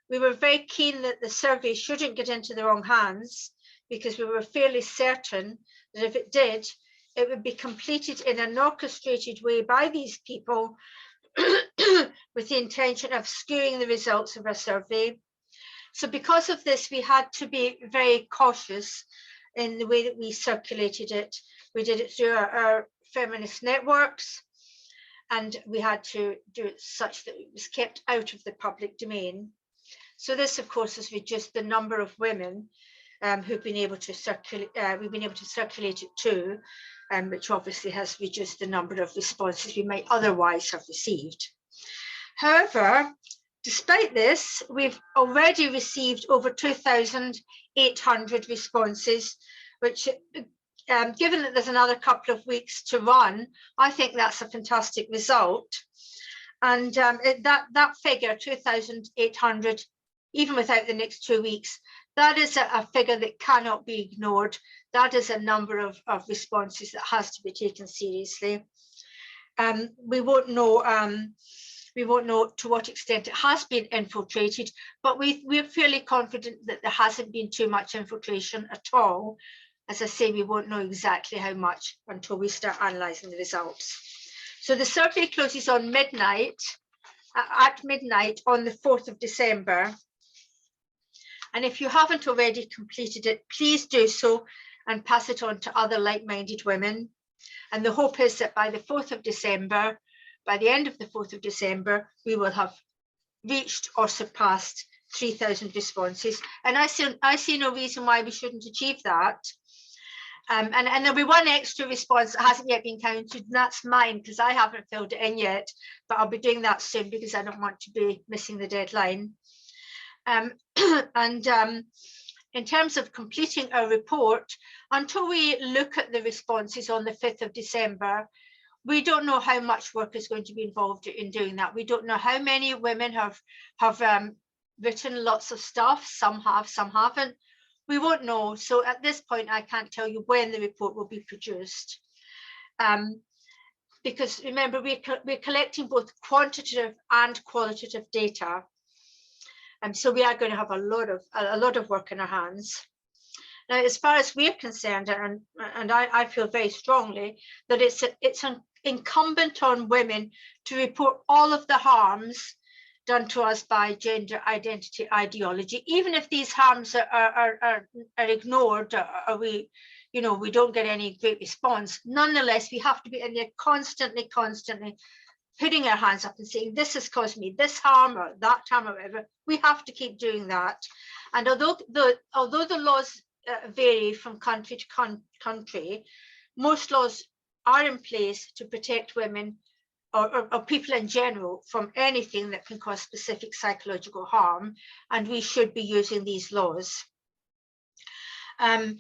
we were very keen that the survey shouldn't get into the wrong hands, because we were fairly certain that if it did, it would be completed in an orchestrated way by these people with the intention of skewing the results of our survey. So because of this, we had to be very cautious in the way that we circulated it. We did it through our feminist networks, and we had to do it such that it was kept out of the public domain. So this, of course, has reduced the number of women who've been able to circulate. We've been able to circulate it to, which obviously has reduced the number of responses we might otherwise have received. However, despite this, we've already received over 2,800 responses, which, given that there's another couple of weeks to run, I think that's a fantastic result. And that figure, 2,800, even without the next 2 weeks, that is a figure that cannot be ignored. That is a number of responses that has to be taken seriously. We won't know to what extent it has been infiltrated, but we're fairly confident that there hasn't been too much infiltration at all. As I say, we won't know exactly how much until we start analysing the results. So the survey closes on midnight, at midnight on the 4th of December. And if you haven't already completed it, please do so and pass it on to other like-minded women. And the hope is that by the 4th of December, by the end of the 4th of December, we will have reached or surpassed 3,000 responses. And I see no reason why we shouldn't achieve that. And there'll be one extra response that hasn't yet been counted, and that's mine, because I haven't filled it in yet, but I'll be doing that soon because I don't want to be missing the deadline. In terms of completing our report, until we look at the responses on the 5th of December, we don't know how much work is going to be involved in doing that. We don't know how many women have written lots of stuff. Some have, some haven't. We won't know. So at this point, I can't tell you when the report will be produced. Because remember, we're collecting both quantitative and qualitative data. So we are going to have a lot of work in our hands. Now, as far as we're concerned, and I feel very strongly that it's incumbent on women to report all of the harms done to us by gender identity ideology, even if these harms are ignored, or we don't get any great response. Nonetheless, we have to be in there constantly putting our hands up and saying, this has caused me this harm or that harm or whatever. We have to keep doing that. And although the laws vary from country to country, most laws are in place to protect women or people in general from anything that can cause specific psychological harm, and we should be using these laws. And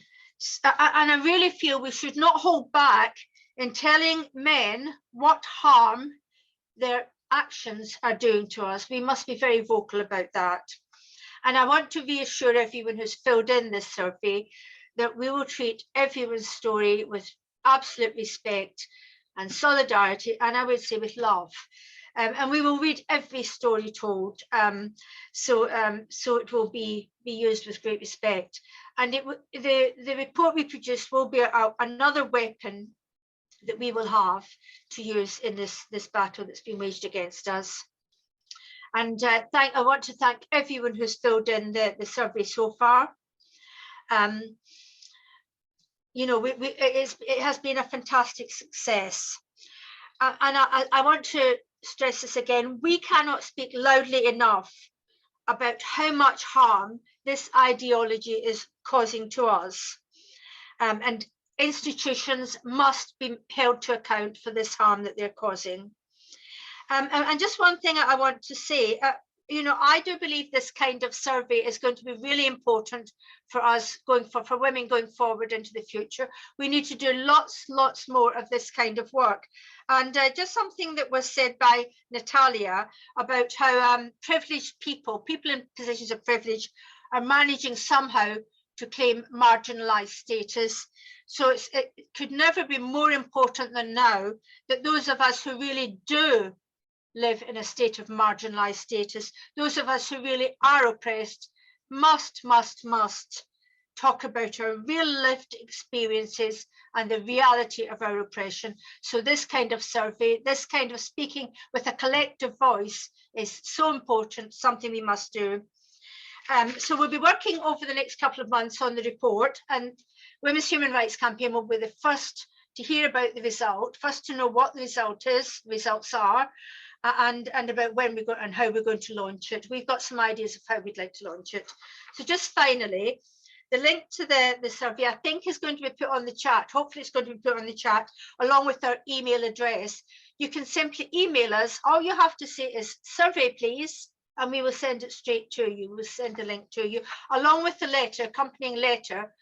I really feel we should not hold back in telling men what harm their actions are doing to us. We must be very vocal about that. And I want to reassure everyone who's filled in this survey that we will treat everyone's story with absolute respect and solidarity, and I would say with love. And we will read every story told, so it will be used with great respect. And the report we produce will be another weapon that we will have to use in this battle that's been waged against us. And I want to thank everyone who's filled in the survey so far. You know, it has been a fantastic success. And I want to stress this again, we cannot speak loudly enough about how much harm this ideology is causing to us. And institutions must be held to account for this harm that they're causing. And just one thing I want to say, you know, I do believe this kind of survey is going to be really important for us for women going forward into the future. We need to do lots more of this kind of work. And just something that was said by Natalia about how privileged people in positions of privilege are managing somehow to claim marginalized status. So it could never be more important than now that those of us who really do live in a state of marginalized status, those of us who really are oppressed, must talk about our real lived experiences and the reality of our oppression. So this kind of survey, this kind of speaking with a collective voice is so important, something we must do. So we'll be working over the next couple of months on the report, and Women's Human Rights Campaign will be the first to hear about the result, first to know what the results are, and about when we go and how we're going to launch it. We've got some ideas of how we'd like to launch it. So just finally, the link to the survey, I think, is going to be put on the chat. Hopefully it's going to be put on the chat along with our email address. You can simply email us. All you have to say is survey, please, and we will send it straight to you. We'll send a link to you along with the letter, accompanying letter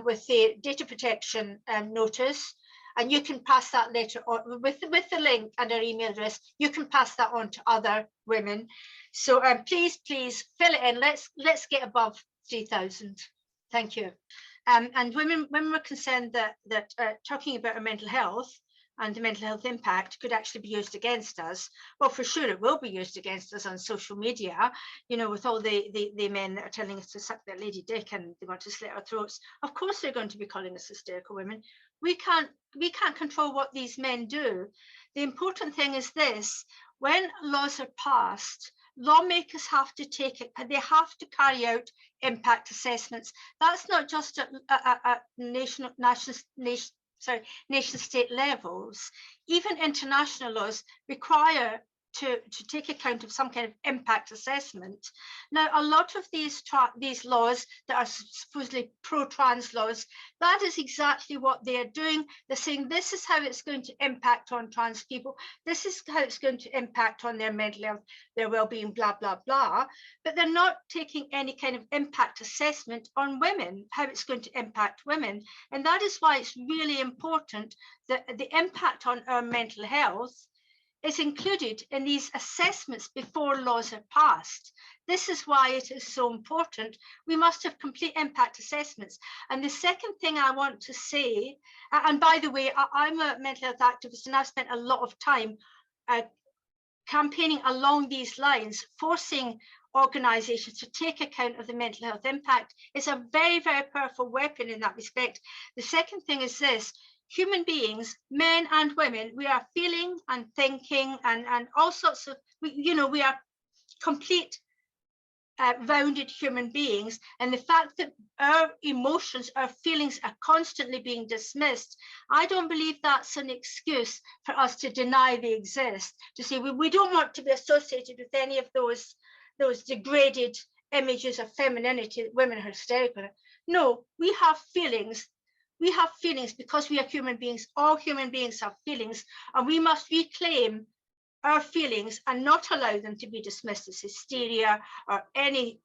with the data protection notice. And you can pass that letter on with the link and our email address. You can pass that on to other women. So please fill it in. Let's get above 3,000. Thank you. And women were concerned that talking about our mental health and the mental health impact could actually be used against us. Well, for sure it will be used against us on social media, you know, with all the men that are telling us to suck their lady dick and they want to slit our throats. Of course they're going to be calling us hysterical women. We can't control what these men do. The important thing is this: when laws are passed, lawmakers have to take it, they have to carry out impact assessments. That's not just at nation state levels. Even international laws require to take account of some kind of impact assessment. Now, a lot of these laws that are supposedly pro-trans laws, that is exactly what they are doing. They're saying this is how it's going to impact on trans people. This is how it's going to impact on their mental health, their well-being, blah, blah, blah. But they're not taking any kind of impact assessment on women, how it's going to impact women. And that is why it's really important that the impact on our mental health is included in these assessments before laws are passed. This is why it is so important. We must have complete impact assessments. And the second thing I want to say, and by the way, I'm a mental health activist and I've spent a lot of time campaigning along these lines, forcing organizations to take account of the mental health impact. It's a very, very powerful weapon in that respect. The second thing is this: human beings, men and women, we are feeling and thinking and all sorts of, we are complete rounded human beings. And the fact that our emotions, our feelings are constantly being dismissed, I don't believe that's an excuse for us to deny they exist, to say we don't want to be associated with any of those degraded images of femininity that women are hysterical. No, we have feelings. We have feelings because we are human beings. All human beings have feelings, and we must reclaim our feelings and not allow them to be dismissed as hysteria or any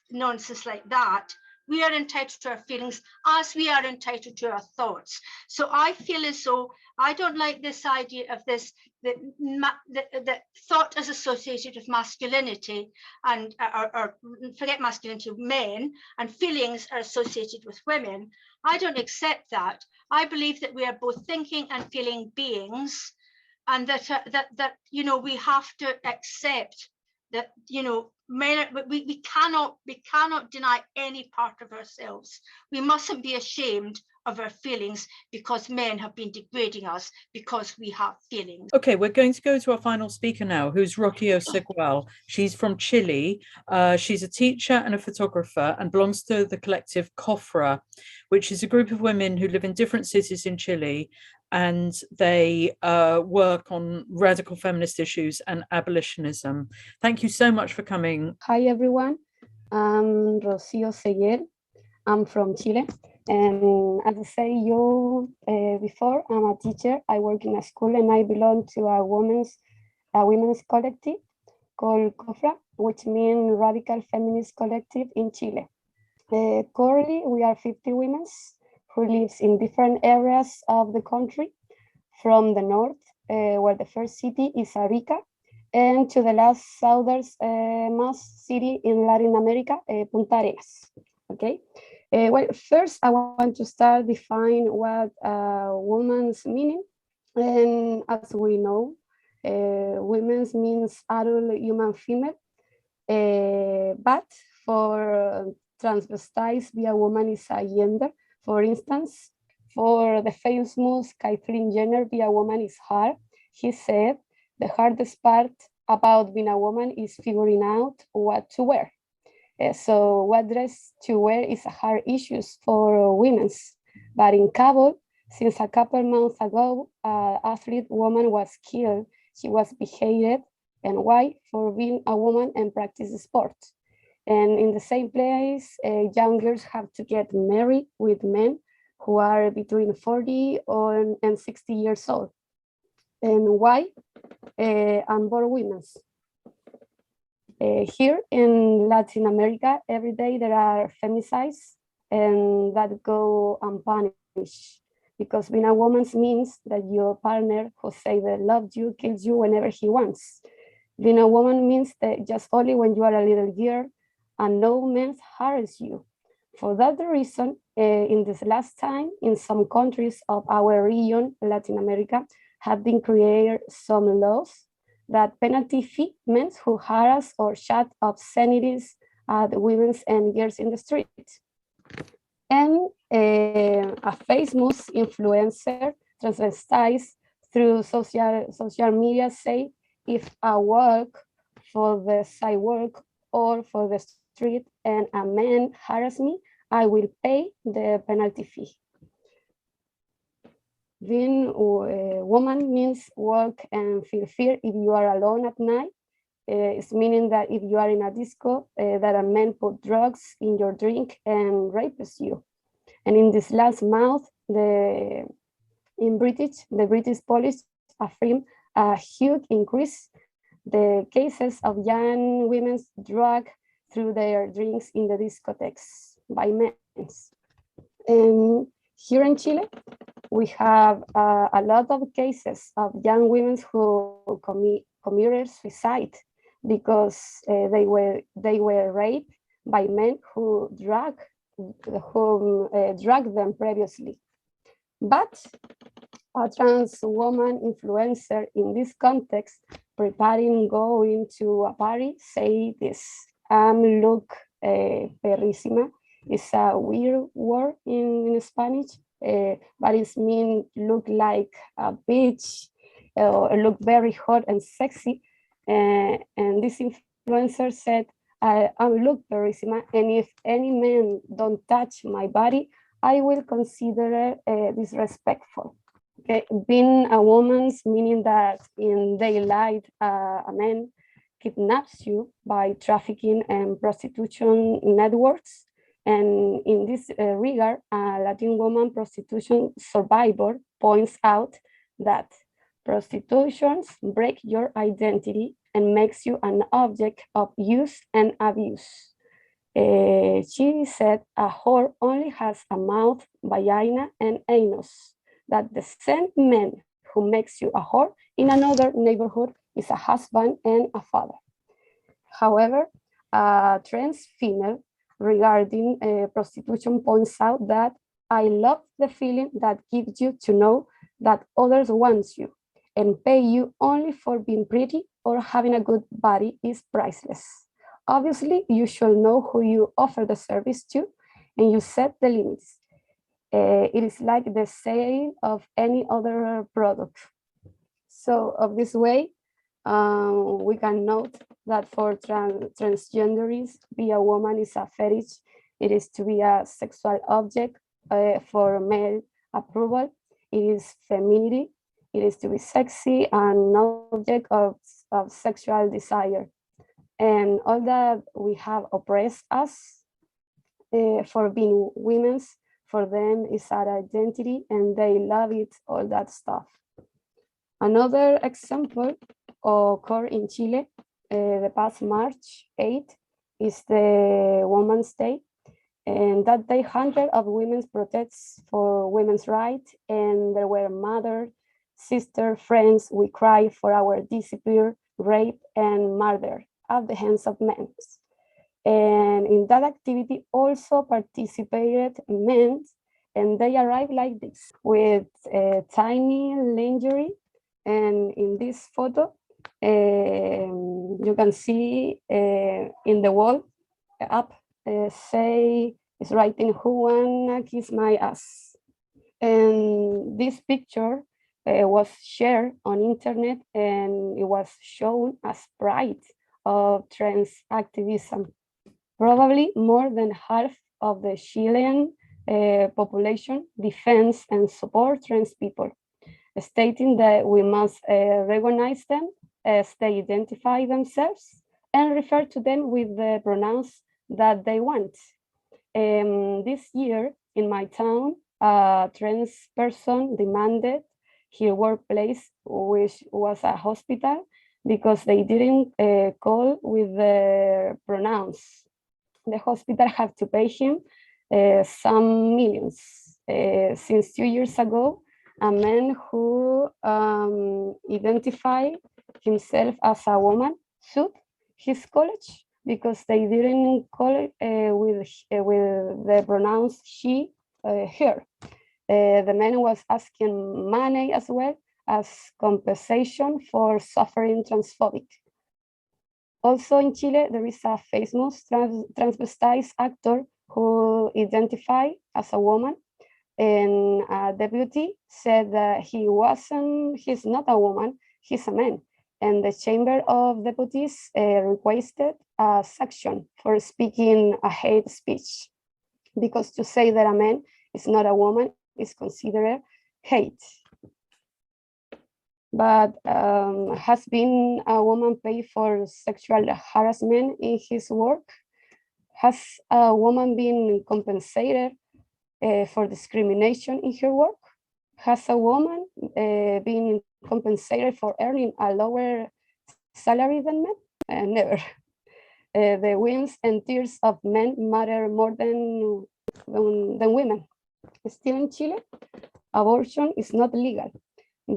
nonsense like that. We are entitled to our feelings as we are entitled to our thoughts. So I feel as though I don't like this idea of this, that thought is associated with masculinity and or forget masculinity, men, and feelings are associated with women. I don't accept that. I believe that we are both thinking and feeling beings, and that we have to accept that men, we cannot deny any part of ourselves. We mustn't be ashamed of our feelings because men have been degrading us because we have feelings. Okay, we're going to go to our final speaker now, who's Rocío Seguel. She's from Chile. She's a teacher and a photographer and belongs to the collective COFRA, which is a group of women who live in different cities in Chile, and they work on radical feminist issues and abolitionism. Thank you so much for coming. Hi, everyone. I'm Rocío Seguel. I'm from Chile. And as I say you before, I'm a teacher. I work in a school and I belong to a women's collective called COFRA, which means Radical Feminist Collective in Chile. Currently, we are 50 women who live in different areas of the country, from the north, where the first city is Arica, and to the last southernmost city in Latin America, Punta Arenas. Okay. Well, first I want to start define what woman's meaning. And as we know, women's means adult human female. But for transvestites, be a woman is a gender. For instance, for the famous Caitlyn Jenner, be a woman is hard. He said the hardest part about being a woman is figuring out what to wear. So what dress to wear is a hard issue for women. But in Kabul, since a couple months ago, an athlete woman was killed. She was beheaded. And why? For being a woman and practice sport. And in the same place, young girls have to get married with men who are between 40 and 60 years old. And why? Unborn women. Here in Latin America, every day there are femicides and that go unpunished, because being a woman means that your partner who say they love you kills you whenever he wants. Being a woman means that just only when you are a little girl and no man harass you. For that reason, in this last time, in some countries of our region, Latin America, have been created some laws that penalty fee men who harass or shout obscenities at women and girls in the street. And a famous influencer transvestites through social media say, if I work for the sidewalk or for the street and a man harass me, I will pay the penalty fee. Being a woman means work and feel fear if you are alone at night. It's meaning that if you are in a disco, that a man put drugs in your drink and rapes you. And in this last month, the British police affirmed a huge increase the cases of young women drugged through their drinks in the discotheques by men. And here in Chile, we have a lot of cases of young women who committed suicide because they were raped by men who drugged them previously. But a trans woman influencer in this context, preparing going to a party, say this: look perrísima. It's a weird word in Spanish, but it means look like a bitch, or look very hot and sexy. And this influencer said, I look perrísima, and if any man don't touch my body, I will consider it disrespectful. Okay? Being a woman's meaning that in daylight, a man kidnaps you by trafficking and prostitution networks. And in this regard, a Latin woman prostitution survivor points out that prostitution breaks your identity and makes you an object of use and abuse. She said a whore only has a mouth, vagina, and anus. That the same man who makes you a whore in another neighborhood is a husband and a father. However, a trans female regarding prostitution points out that I love the feeling that gives you to know that others want you and pay you only for being pretty or having a good body is priceless. Obviously, you should know who you offer the service to and you set the limits. It is like the sale of any other product. So of this way, we can note that for transgenderism, be a woman is a fetish. It is to be a sexual object for male approval. It is femininity. It is to be sexy and an object of sexual desire. And all that we have oppressed us for being women's, for them is our identity and they love it, all that stuff. Another example occurred in Chile the past March 8 is the Women's Day. And that day, hundreds of women's protests for women's rights, and there were mother, sister, friends. We cry for our disappear, rape, and murder at the hands of men. And in that activity also participated men, and they arrived like this with tiny lingerie. And in this photo, you can see in the wall up say is writing, "Who wanna kiss my ass?" And this picture was shared on internet and it was shown as pride of trans activism. Probably more than half of the Chilean population defends and support trans people, stating that we must recognize them as they identify themselves and refer to them with the pronouns that they want. This year in my town, a trans person demanded her workplace, which was a hospital, because they didn't call with the pronouns. The hospital had to pay him some millions. Since 2 years ago, a man who identified himself as a woman sued his college because they didn't call it with the pronouns she, her. The man was asking money as well as compensation for suffering transphobic. Also in Chile, there is a famous transvestite actor who identified as a woman, and a deputy said that he's not a woman, he's a man. And the Chamber of Deputies requested a sanction for speaking a hate speech, because to say that a man is not a woman is considered hate. But has been a woman paid for sexual harassment in his work? Has a woman been compensated for discrimination in her work? Has a woman been compensated for earning a lower salary than men? Never. The whims and tears of men matter more than women. Still in Chile, abortion is not legal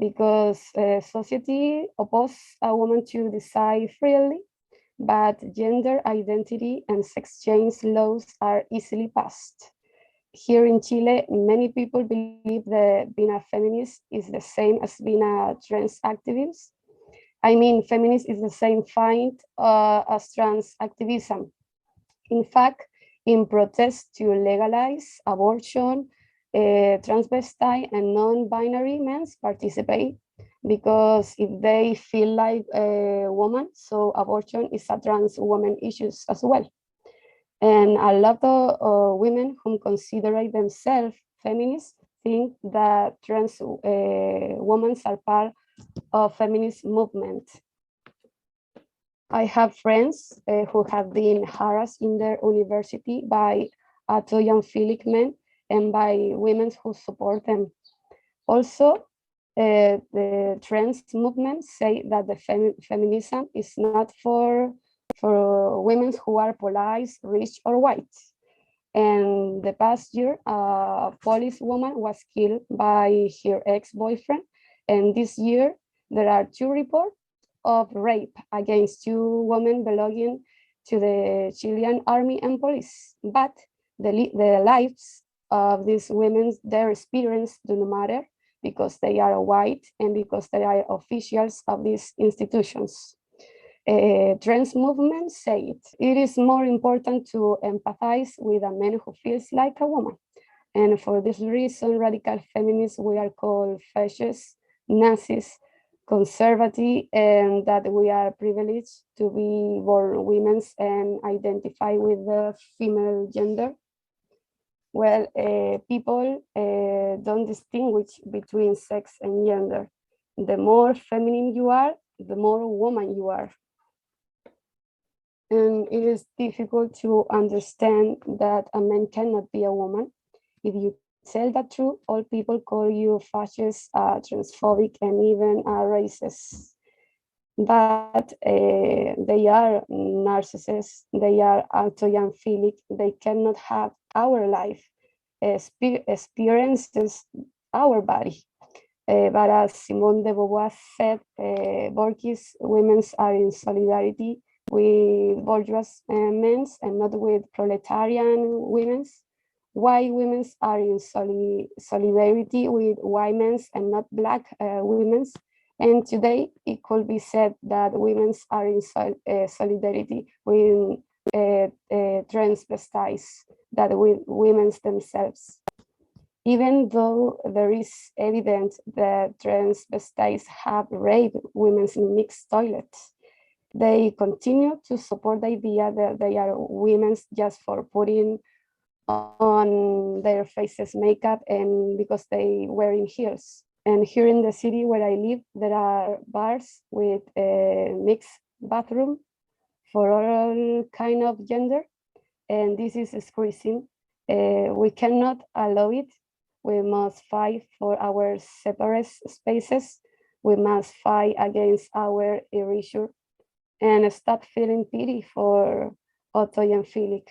because society opposes a woman to decide freely, but gender identity and sex change laws are easily passed. Here in Chile, many people believe that being a feminist is the same as being a trans activist. I mean, feminist is the same fight as trans activism. In fact, in protest to legalize abortion, transvestite and non-binary men participate, because if they feel like a woman, so abortion is a trans woman issue as well. And a lot of women who consider themselves feminists think that trans women are part of feminist movement. I have friends who have been harassed in their university by autoyophilic men and by women who support them. Also, the trans movement say that the feminism is not for women who are police, rich, or white. And the past year, a police woman was killed by her ex-boyfriend. And this year, there are 2 reports of rape against 2 women belonging to the Chilean army and police. But the lives of these women, their experience do not matter, because they are white and because they are officials of these institutions. Trans movements say it is more important to empathize with a man who feels like a woman And for this reason, radical feminists, we are called fascists, Nazis, conservative, and that we are privileged to be born women and identify with the female gender. Well, people don't distinguish between sex and gender. The more feminine you are, the more woman you are. And it is difficult to understand that a man cannot be a woman. If you tell the truth, all people call you fascist, transphobic, and even racist. But they are narcissists, they are autoyanphilic, they cannot have our life, experiences our body. But as Simone de Beauvoir said, Borges, women are in solidarity with bourgeois men and not with proletarian women. White women are in solidarity with white men and not black women. And today it could be said that women are in solidarity with transvestites, that with women themselves. Even though there is evidence that transvestites have raped women in mixed toilets, they continue to support the idea that they are women just for putting on their faces makeup and because they wearing heels. And here in the city where I live, there are bars with a mixed bathroom for all kind of gender, and this is increasing. We cannot allow it. We must fight for our separate spaces. We must fight against our erasure and stop feeling pity for autoyanphilic.